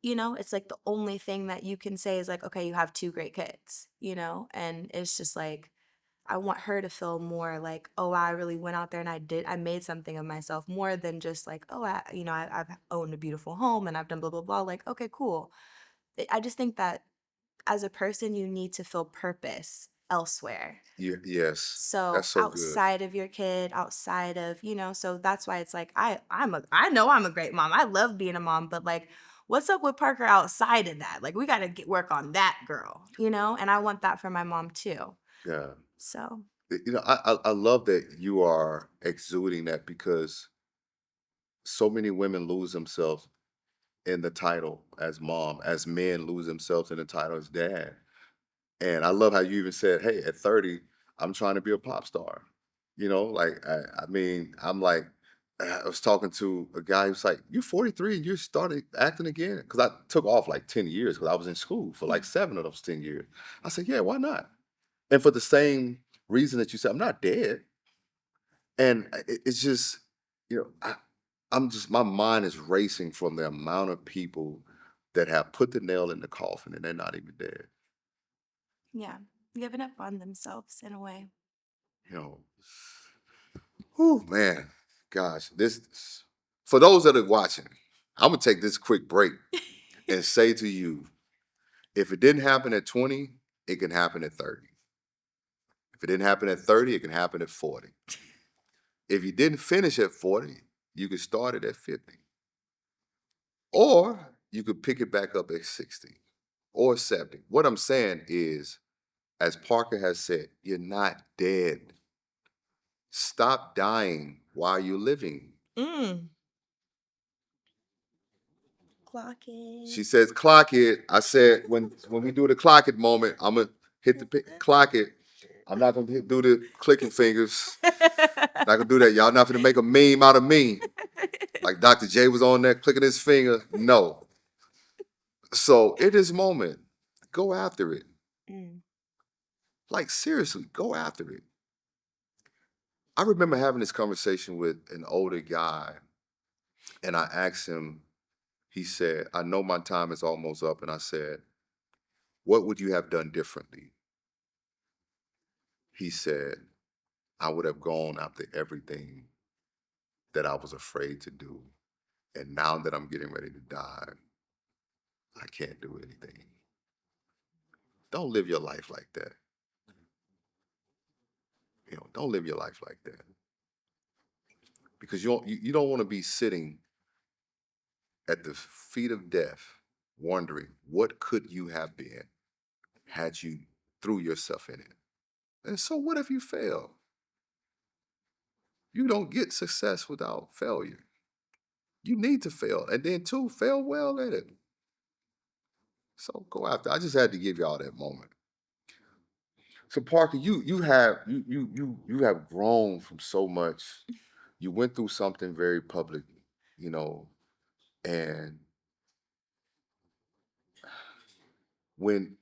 It's like the only thing that you can say is like, okay, you have two great kids. And it's just like, I want her to feel more like, oh, I really went out there and I made something of myself, more than just like, oh, I've owned a beautiful home and I've done blah, blah, blah. Like, okay, cool. I just think that as a person, you need to feel purpose elsewhere. Yes, that's So so good. outside of your kid, outside of, so that's why it's like I know I'm a great mom. I love being a mom, but like, what's up with Parker outside of that? Like, we got to get work on that girl. And I want that for my mom too. Yeah. So, I love that you are exuding that because so many women lose themselves in the title as mom, as men lose themselves in the title as dad. And I love how you even said, hey, at 30, I'm trying to be a pop star. Like, I mean, I'm like, I was talking to a guy who's like, you're 43 and you started acting again? Because I took off like 10 years because I was in school for like mhm. 7 of those 10 years. I said, yeah, why not? And for the same reason that you said, I'm not dead. And it's just, you know, I'm just, my mind is racing from the amount of people that have put the nail in the coffin and they're not even dead. Yeah. Giving up on themselves in a way. You know, whew, man, gosh, this, for those that are watching, I'm going to take this quick break and say to you, if it didn't happen at 20, it can happen at 30. If it didn't happen at 30, it can happen at 40. If you didn't finish at 40, you could start it at 50. Or you could pick it back up at 60 or 70. What I'm saying is, as Parker has said, you're not dead. Stop dying while you're living. Mm. Clock She it. says, clock it. I said, when we do the clock it moment, I'm going to hit the clock it. I'm not going to do the clicking fingers. Not going to do that. Y'all not going to make a meme out of me. Like Dr. J was on there clicking his finger. No. So in this moment, go after it. Mm. Like seriously, go after it. I remember having this conversation with an older guy, and I asked him, he said, I know my time is almost up. And I said, what would you have done differently? He said, I would have gone after everything that I was afraid to do. And now that I'm getting ready to die, I can't do anything. Don't live your life like that. You know, don't live your life like that. Because you don't want to be sitting at the feet of death wondering what could you have been had you threw yourself in it. And so what if you fail? You don't get success without failure. You need to fail. And then too, fail well at it. So go after. I just had to give y'all that moment. So Parker, you have grown from so much. You went through something very public, you know, and when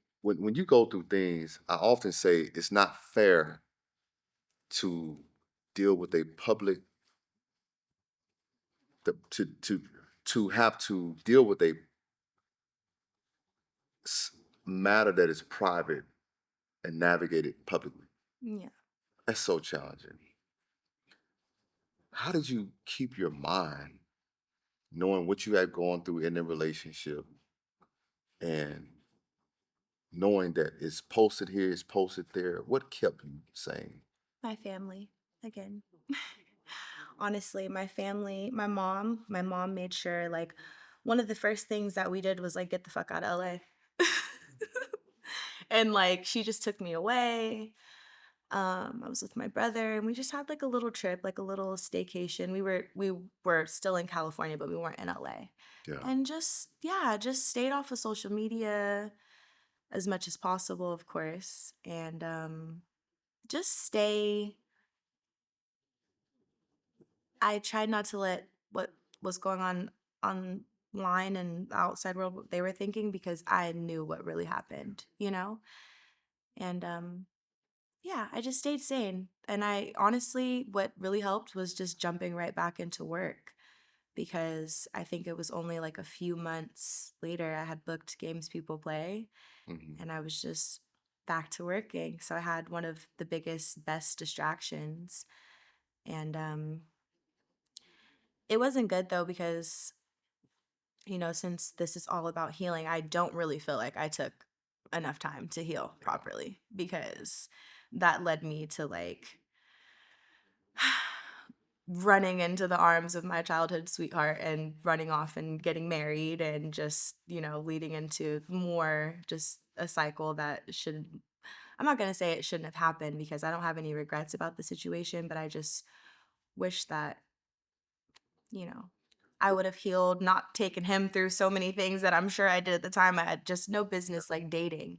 you go through things, I often say it's not fair to deal with a public the, to have to deal with a matter that is private and navigate it publicly. Yeah. That's so challenging. How did you keep your mind knowing what you had gone through in the relationship and knowing that it's posted here, it's posted there? What kept you sane? My family again. Honestly, my family, my mom made sure like one of the first things that we did was like get the fuck out of LA. And like she just took me away. I was with my brother and we just had like a little trip, like a little staycation. We were still in California, but we weren't in LA. Yeah. And just yeah, just stayed off of social media as much as possible, of course. And just stay I tried not to let what was going on online and the outside world what they were thinking because I knew what really happened, you know? And yeah, I just stayed sane. And I honestly what really helped was just jumping right back into work because I think it was only like a few months later I had booked games people play Hmm. and I was just back to working. So I had one of the biggest best distractions and it wasn't good though because since this is all about healing, I don't really feel like I took enough time to heal Yeah. properly because that led me to like running into the arms of my childhood sweetheart and running off and getting married and just, leading into more just a cycle that should I'm not going to say it shouldn't have happened because I don't have any regrets about the situation, but I just wish that you know, I would have healed, not taken him through so many things that I'm sure I did at the time. I had just no business like dating.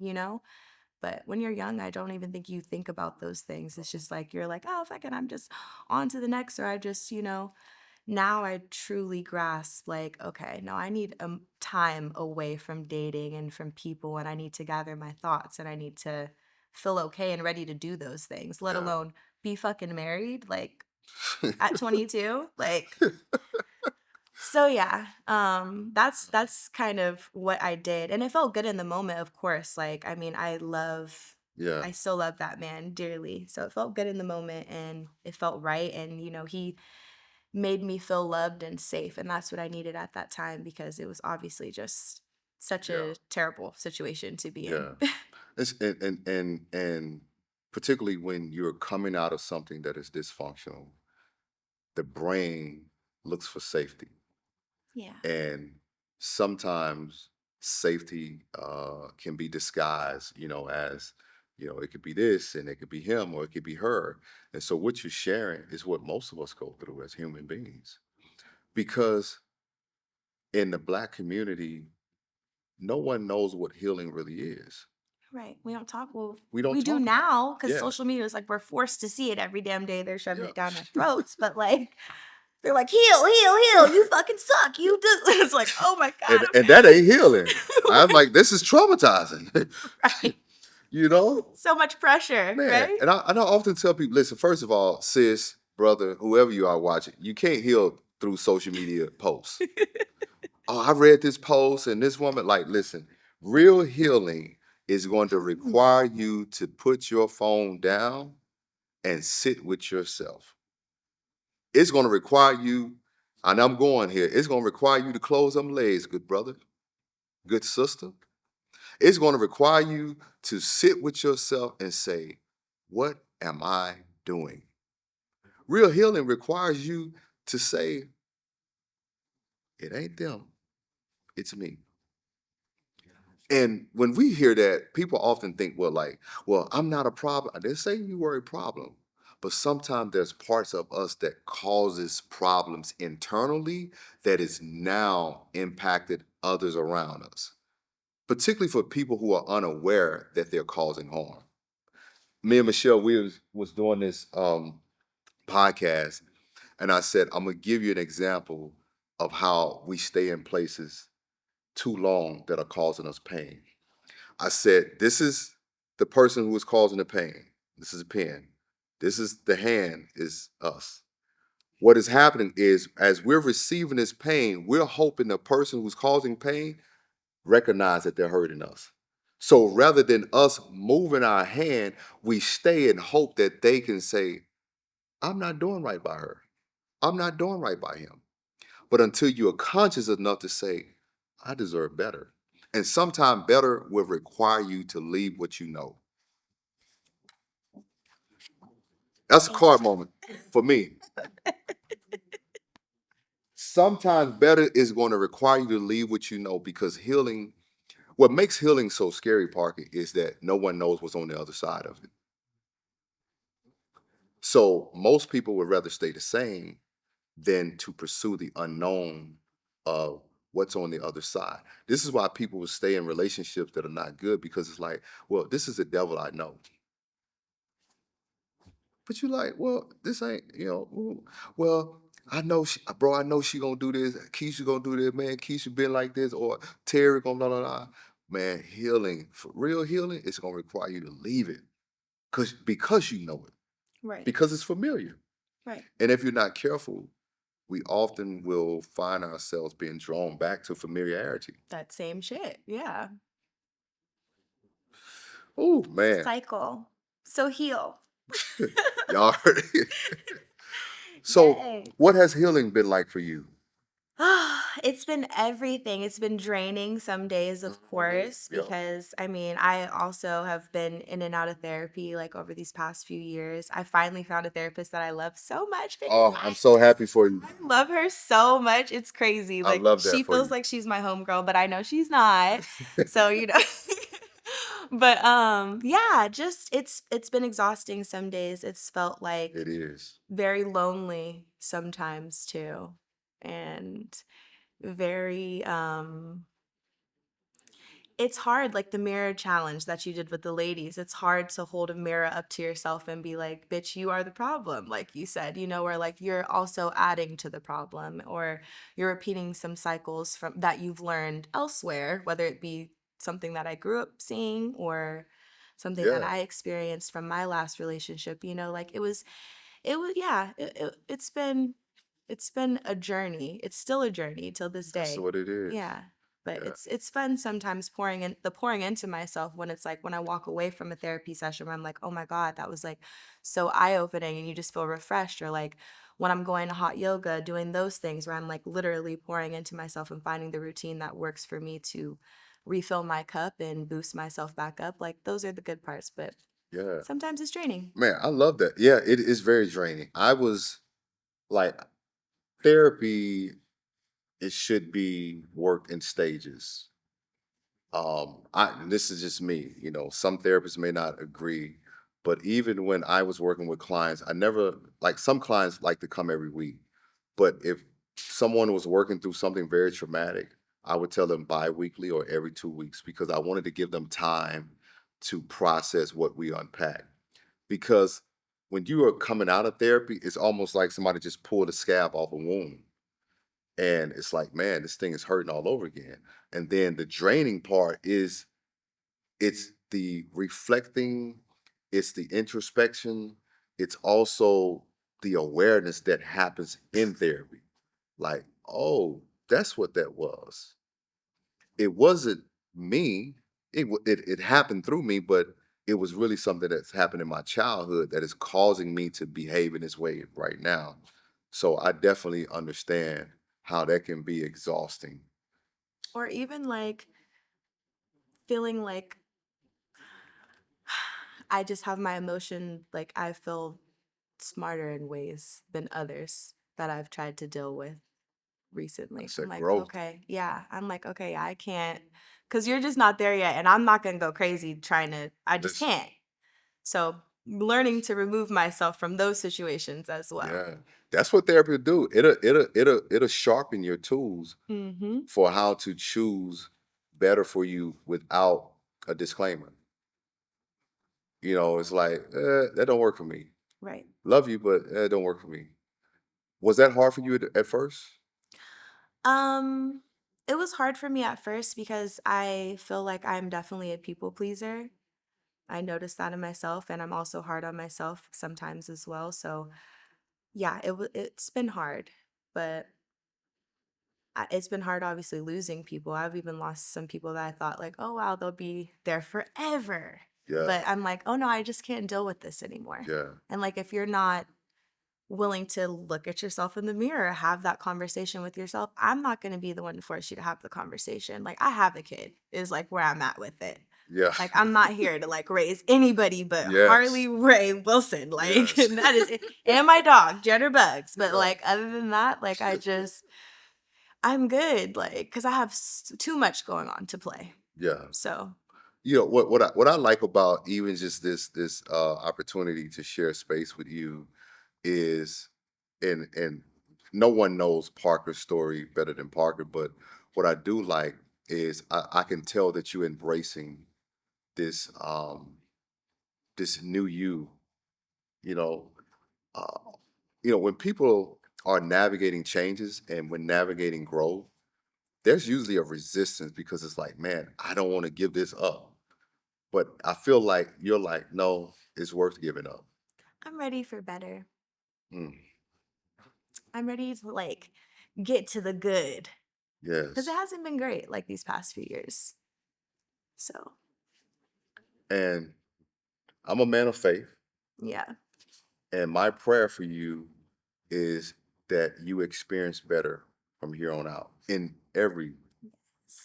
But when you're young, I don't even think you think about those things. It's just like you're like, oh, fuck it, I'm just on to the next. Or I just, now I truly grasp like, okay, no, I need time away from dating and from people, and I need to gather my thoughts and I need to feel okay and ready to do those things, let Yeah. alone be fucking married like at 22. Like, so yeah, that's kind of what I did. And it felt good in the moment, of course. Like, I mean, Yeah. I still love that man dearly. So it felt good in the moment and it felt right. And, he made me feel loved and safe. And that's what I needed at that time because it was obviously just such Yeah. a terrible situation to be in. Yeah. And particularly when you're coming out of something that is dysfunctional, the brain looks for safety. Yeah. And sometimes safety can be disguised, as it could be this and it could be him or it could be her. And so what you're sharing is what most of us go through as human beings. Because in the Black community, no one knows what healing really is. Right. We don't talk. Well, We don't we do talk about now it. because Yeah. social media is like we're forced to see it every damn day. They're shoving Yeah. it down our throats. But like, they're like, heal, heal, heal. You fucking suck. You do. It's like, oh my God. And that ain't healing. I'm like, this is traumatizing. Right. you know? So much pressure, Man, right? and I often tell people, listen, first of all, sis, brother, whoever you are watching, you can't heal through social media posts. Oh, I read this post and this woman, like, listen, real healing is going to require you to put your phone down and sit with yourself. It's going to require you, and I'm going here, it's going to require you to close them legs, good brother, good sister. It's going to require you to sit with yourself and say, what am I doing? Real healing requires you to say, it ain't them, it's me. And when we hear that, people often think, well, I'm not a problem. I didn't say you were a problem. But sometimes there's parts of us that causes problems internally that is now impacted others around us, particularly for people who are unaware that they're causing harm. Me and Michelle, we was doing this podcast, and I said, I'm gonna give you an example of how we stay in places too long that are causing us pain. I said, this is the person who is causing the pain. This is a pen. This is the hand, is us. What is happening is as we're receiving this pain, we're hoping the person who's causing pain recognize that they're hurting us. So rather than us moving our hand, we stay and hope that they can say, I'm not doing right by her. I'm not doing right by him. But until you are conscious enough to say, I deserve better. And sometimes better will require you to leave what you know. That's a card moment for me. Sometimes better is going to require you to leave what you know because healing, what makes healing so scary, Parker, is that no one knows what's on the other side of it. So most people would rather stay the same than to pursue the unknown of what's on the other side. This is why people will stay in relationships that are not good because it's like, well, this is the devil I know. But you're like, well, this ain't, well, I know she, bro, I know she gonna do this. Keisha gonna do this, man. Keisha been like this, or Terry gonna blah, blah, blah. Man, healing, for real healing, it's gonna require you to leave it. Because you know it, Right. because it's familiar. Right. And if you're not careful, we often will find ourselves being drawn back to familiarity. That same shit. Yeah. Oh It's a man. cycle. So heal. Y'all heard it. So Yay. what has healing been like for you? It's been everything. It's been draining some days, of course, Yeah. because I mean, I also have been in and out of therapy like over these past few years. I finally found a therapist that I love so much, baby. Oh, I'm so happy for you. I love her so much. It's crazy. I Like love that she for feels you. like she's my homegirl, but I know she's not. So, but yeah, just it's been exhausting some days. It's felt like It is. very lonely sometimes too. And very it's hard, like the mirror challenge that you did with the ladies. It's hard to hold a mirror up to yourself and be like, bitch, you are the problem, like you said, or like you're also adding to the problem, or you're repeating some cycles from that you've learned elsewhere, whether it be something that I grew up seeing or something that Yeah, I experienced from my last relationship. You know, like yeah, it's been a journey. It's still a journey till this that's day. what it is. Yeah. But Yeah, it's fun sometimes pouring into myself when it's like when I walk away from a therapy session where I'm like, oh my God, that was like so eye-opening and you just feel refreshed. Or like when I'm going to hot yoga, doing those things where I'm like literally pouring into myself and finding the routine that works for me to refill my cup and boost myself back up. Like those are the good parts, but yeah. sometimes it's draining. Man, I love that. Yeah, it is very draining. I was like, therapy, it should be worked in stages. This is just me, some therapists may not agree, but even when I was working with clients, I never like some clients like to come every week. But if someone was working through something very traumatic, I would tell them bi-weekly or every 2 weeks because I wanted to give them time to process what we unpack. Because when you are coming out of therapy, it's almost like somebody just pulled a scab off a wound. And it's like, man, this thing is hurting all over again. And then the draining part is it's the reflecting, it's the introspection, it's also the awareness that happens in therapy. Like, oh, that's what that was. It wasn't me. It happened through me, but it was really something that's happened in my childhood that is causing me to behave in this way right now. So I definitely understand how that can be exhausting. Or even like feeling like I just have my emotion, like I feel smarter in ways than others that I've tried to deal with I recently. I'm said like, growth. okay, yeah. I'm like, okay, I can't, because you're just not there yet. And I'm not going to go crazy trying to, I just Listen, can't. So learning to remove myself from those situations as well. yeah, that's what therapy will do. It'll sharpen your tools Mm-hmm. for how to choose better for you without a disclaimer. It's like, that don't work for me. Right. Love you, but it don't work for me. Was that hard for you at first? Um, it was hard for me at first because I feel like I'm definitely a people pleaser. I noticed that in myself, and I'm also hard on myself sometimes as well. So yeah, it's been hard, but it's been hard obviously losing people. I've even lost some people that I thought like, oh wow, they'll be there forever. Yeah, But I'm like, oh no, I just can't deal with this anymore. yeah, And like if you're not willing to look at yourself in the mirror, have that conversation with yourself, I'm not going to be the one to force you to have the conversation. Like I have a kid is like where I'm at with it. yeah. Like I'm not here to like raise anybody but Yes, Harley Ray Wilson. Like yes. that is it. And my dog, Jenner Bugs. But Yeah, like other than that, like I'm good. Like cuz I have too much going on to play. yeah. So, What I like about even just this opportunity to share space with you is, and no one knows Parker's story better than Parker, but what I do like is I can tell that you're embracing this this new you. You know, uh, when people are navigating changes and when navigating growth, there's usually a resistance because it's like, man, I don't want to give this up. But I feel like you're like, no, it's worth giving up. I'm ready for better. Mm, I'm ready to like get to the good cuz it yes. hasn't been great like these past few years. So, And I'm a man of faith. yeah. And my prayer for you is that you experience better from here on out in every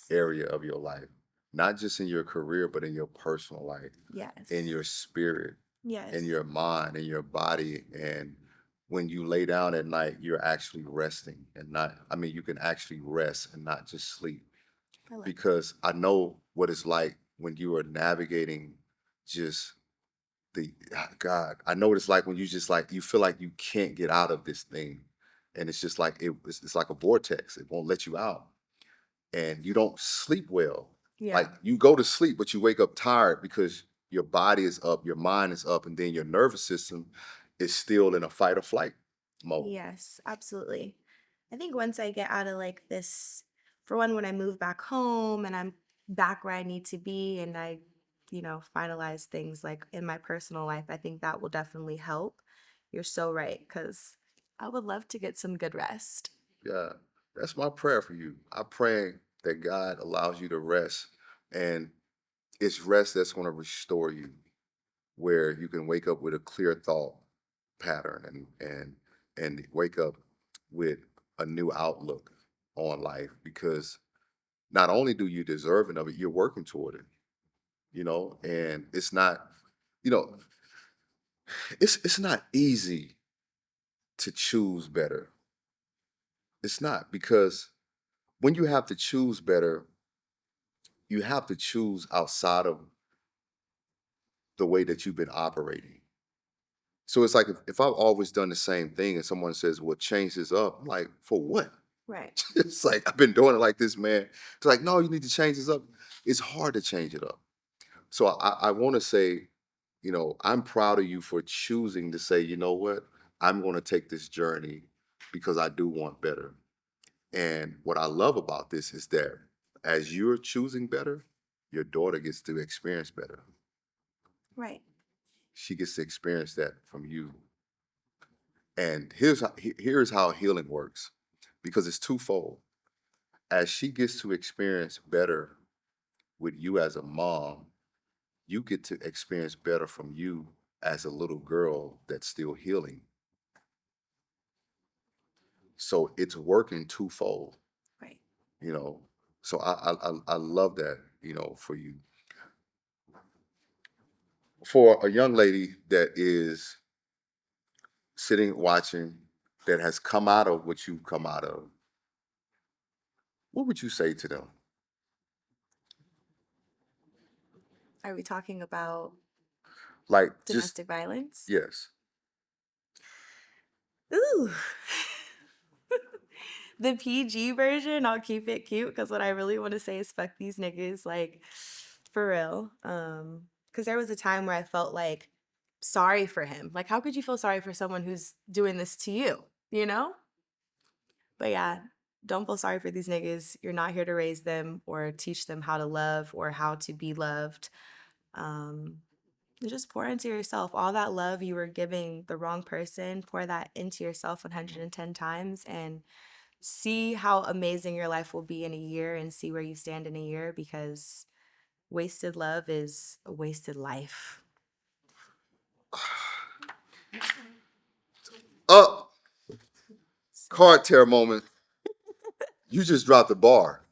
area of your life, not just in your career, but in your personal life, in Yes. your spirit, in Yes. your mind, in your body. And when you lay down at night, you're actually resting and not, I mean, you can actually rest and not just sleep. I love that. Because I know what it's like when you are navigating just God, I know what it's like when you just like you feel like you can't get out of this thing, and it's just like it's like a vortex. It won't let you out, and you don't sleep well. Like Yeah. you go to sleep, but you wake up tired because your body is up, your mind is up, and then your nervous system is still in a fight or flight mode. Yes, absolutely. I think once I get out of like this, for one, when I move back home and I'm back where I need to be and I finalize things like in my personal life, I think that will definitely help. You're so right, because I would love to get some good rest. Yeah, that's my prayer for you. I'm praying that God allows you to rest, and it's rest that's going to restore you, where you can wake up with a clear thought pattern and wake up with a new outlook on life. Because not only do you deserve it of it, you're working toward it. And it's not, you know, it's not easy to choose better. It's not, because when you have to choose better, you have to choose outside of the way that you've been operating. So it's like if I've always done the same thing and someone says, well, change this up, I'm like, for what? Right. It's like, I've been doing it like this, man. It's like, no, you need to change this up. It's hard to change it up. So I want to say, I'm proud of you for choosing to say, you know what, I'm going to take this journey because I do want better. And what I love about this is that as you're choosing better, your daughter gets to experience better. Right. She gets to experience that from you. And here's how healing works, because it's twofold. As she gets to experience better with you as a mom, you get to experience better from you as a little girl that's still healing. So it's working twofold, Right. you know. So I love that, for you. For a young lady that is sitting watching, that has come out of what you've come out of, what would you say to them? Are we talking about Like, just, domestic violence? yes. Ooh. The PG version, I'll keep it cute, because what I really want to say is fuck these niggas, like, for real. Because there was a time where I felt like sorry for him. Like, how could you feel sorry for someone who's doing this to you? You know? But yeah, don't feel sorry for these niggas. You're not here to raise them or teach them how to love or how to be loved. Um, just pour into yourself. All that love you were giving the wrong person, pour that into yourself 110 times, and see how amazing your life will be in a year, and see where you stand in a year, because wasted love is a wasted life. Up, card tear moment. You just dropped a bar.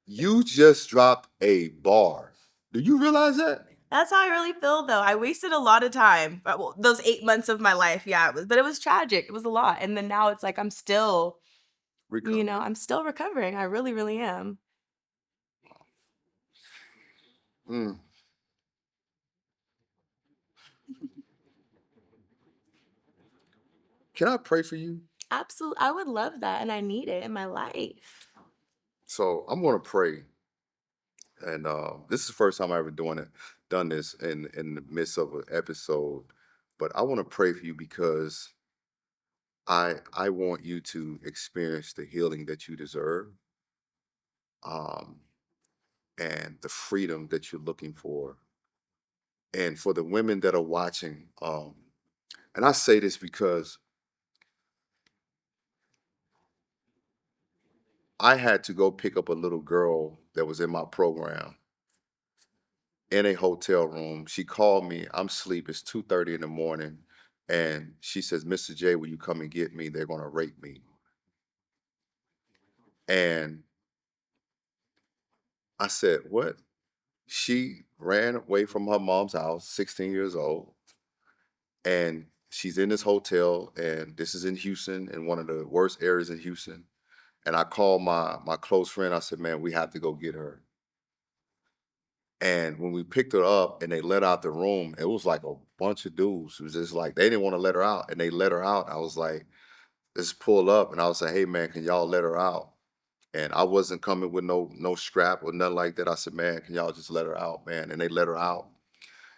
You just dropped a bar. Do you realize that? That's how I really feel, though. I wasted a lot of time. Well, those 8 months of my life, yeah, but it was tragic. It was a lot. And then now it's like I'm still, Recover. I'm still recovering. I really, really am. Mm. Can I pray for you? Absolutely. I would love that. And I need it in my life. So I'm going to pray, and this is the first time I ever done this in the midst of an episode. But I want to pray for you because I want you to experience the healing that you deserve, um, and the freedom that you're looking for. And for the women that are watching, and I say this because I had to go pick up a little girl that was in my program in a hotel room. She called me. I'm asleep. It's 2:30 in the morning. And she says, Mr. J, will you come and get me? They're going to rape me. And I said, what? She ran away from her mom's house, 16 years old. And she's in this hotel. And this is in Houston, in one of the worst areas in Houston. And I called my close friend. I said, man, we have to go get her. And when we picked her up and they let out the room, it was like a bunch of dudes. It was just like they didn't want to let her out, and they let her out. I was like, let's pull up, and I was like, hey man, can y'all let her out? And I wasn't coming with no scrap or nothing like that. I said, man, can y'all just let her out, man? And they let her out,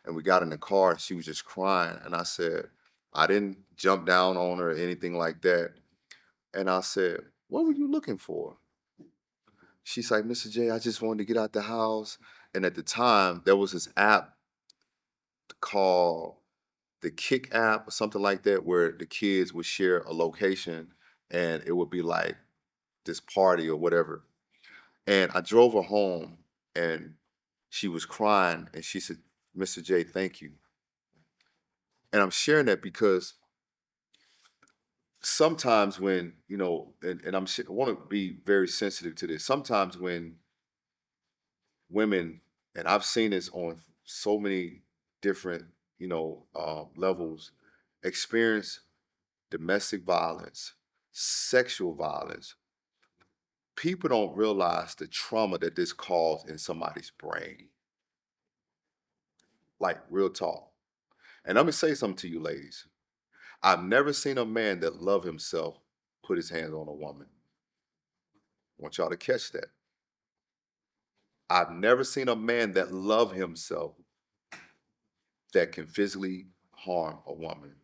and we got in the car, and she was just crying. And I said, I didn't jump down on her or anything like that. And I said, what were you looking for? She's like, Mr. J, I just wanted to get out the house And at the time, there was this app called the Kick app or something like that, where the kids would share a location and it would be like this party or whatever. And I drove her home and she was crying and she said, "Mr. J, thank you." And I'm sharing that because sometimes when, and I want to be very sensitive to this. Sometimes when women, and I've seen this on so many different, levels, experience domestic violence, sexual violence, people don't realize the trauma that this caused in somebody's brain. Like real talk. And let me say something to you, ladies. I've never seen a man that loved himself put his hands on a woman. I want y'all to catch that. I've never seen a man that loved himself that can physically harm a woman.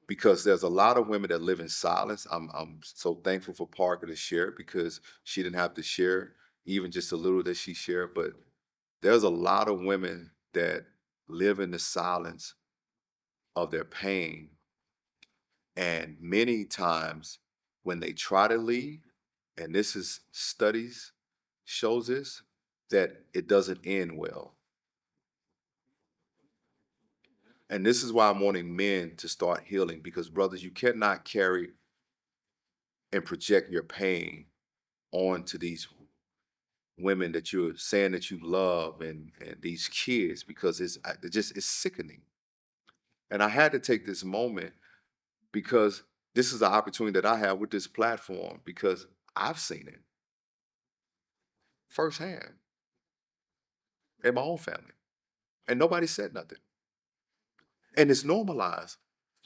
Because there's a lot of women that live in silence. I'm so thankful for Parker to share because she didn't have to share even just a little that she shared. But there's a lot of women that live in the silence of their pain. And many times when they try to leave, and this is studies shows this, that it doesn't end well. And this is why I'm wanting men to start healing because brothers, you cannot carry and project your pain onto these women that you're saying that you love and these kids because it's sickening. And I had to take this moment because this is the opportunity that I have with this platform because I've seen it firsthand in my own family. And nobody said nothing. And it's normalized.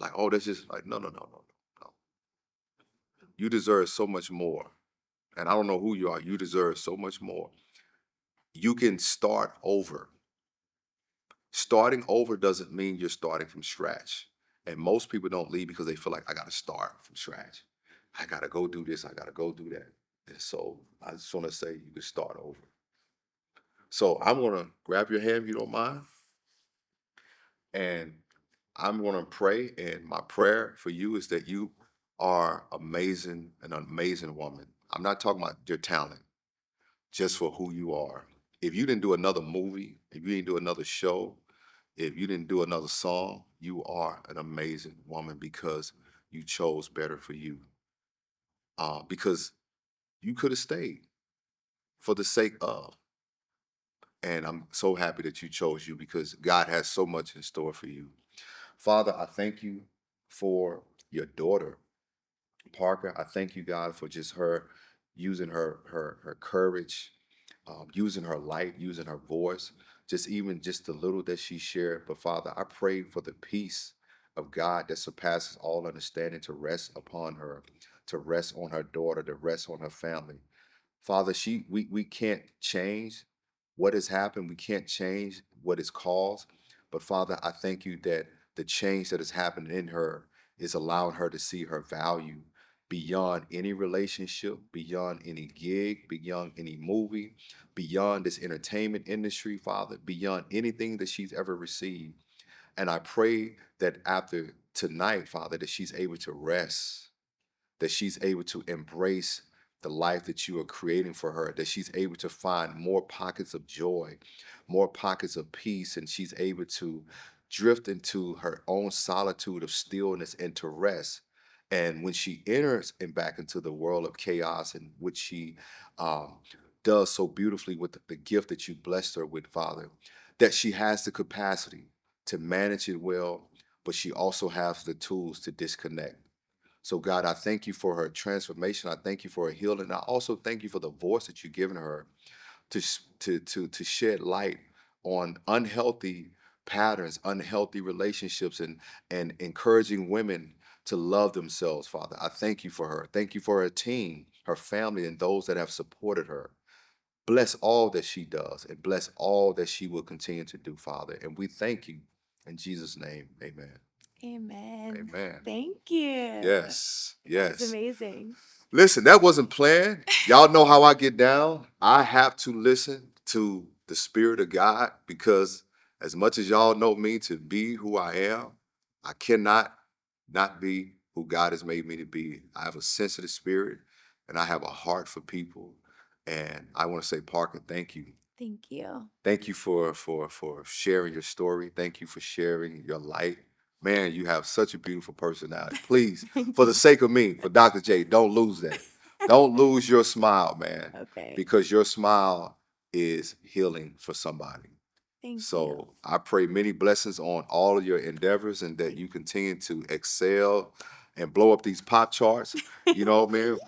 Like, oh, that's just like, no, no, no, no, no, no. You deserve so much more. And I don't know who you are. You deserve so much more. You can start over. Starting over doesn't mean you're starting from scratch. And most people don't leave because they feel like I got to start from scratch. I got to go do this. I got to go do that. And so I just want to say you can start over. So I'm going to grab your hand if you don't mind. And I'm going to pray. And my prayer for you is that you are amazing, an amazing woman. I'm not talking about your talent, just for who you are. If you didn't do another movie, if you didn't do another show, if you didn't do another song, you are an amazing woman because you chose better for you. Because you could have stayed for the sake of. And I'm so happy that you chose you because God has so much in store for you. Father, I thank you for your daughter, Parker. I thank you, God, for just her using her courage, using her light, using her voice, just even just the little that she shared. But Father, I pray for the peace of God that surpasses all understanding to rest upon her, to rest on her daughter, to rest on her family. Father, we can't change what has happened. We can't change what is caused. But Father, I thank you that the change that has happened in her is allowing her to see her value beyond any relationship, beyond any gig, beyond any movie, beyond this entertainment industry, Father, beyond anything that she's ever received. And I pray that after tonight, Father, that she's able to rest, that she's able to embrace the life that you are creating for her, that she's able to find more pockets of joy, more pockets of peace, and she's able to drift into her own solitude of stillness and to rest. And when she enters and back into the world of chaos, and which she um, does so beautifully with the gift that you blessed her with, Father, that she has the capacity to manage it well, but she also has the tools to disconnect. So, God, I thank you for her transformation. I thank you for her healing. I also thank you for the voice that you've given her to shed light on unhealthy patterns, unhealthy relationships, and encouraging women to love themselves, Father. I thank you for her. Thank you for her team, her family, and those that have supported her. Bless all that she does and bless all that she will continue to do, Father. And we thank you in Jesus' name. Amen. Amen. Amen. Thank you. Yes. That was Yes. amazing. Listen, that wasn't planned. Y'all know how I get down. I have to listen to the Spirit of God because as much as y'all know me to be who I am, I cannot not be who God has made me to be. I have a sensitive spirit and I have a heart for people. And I want to say, Parker, thank you. Thank you. Thank you for sharing your story. Thank you for sharing your light. Man, you have such a beautiful personality. Please, Thank for the you. sake of me, for Dr. J, don't lose that. Don't lose your smile, man, Okay. because your smile is healing for somebody. Thank you. So I pray many blessings on all of your endeavors and that you continue to excel and blow up these pop charts. You know, man,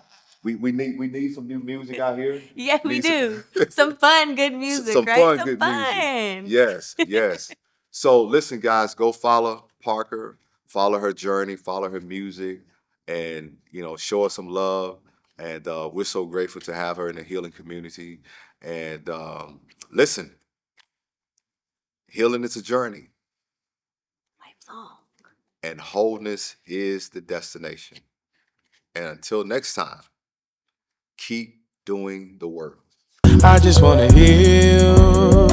we need some new music out here. Yeah, we Need some, do. Some fun, good music, some right? fun, Some good music. fun. Yes, yes. So listen, guys, go follow Parker, follow her journey, follow her music, and show her some love. And we're so grateful to have her in the healing community. And listen, healing is a journey, Lifelong. and wholeness is the destination. And until next time, keep doing the work. I just wanna heal.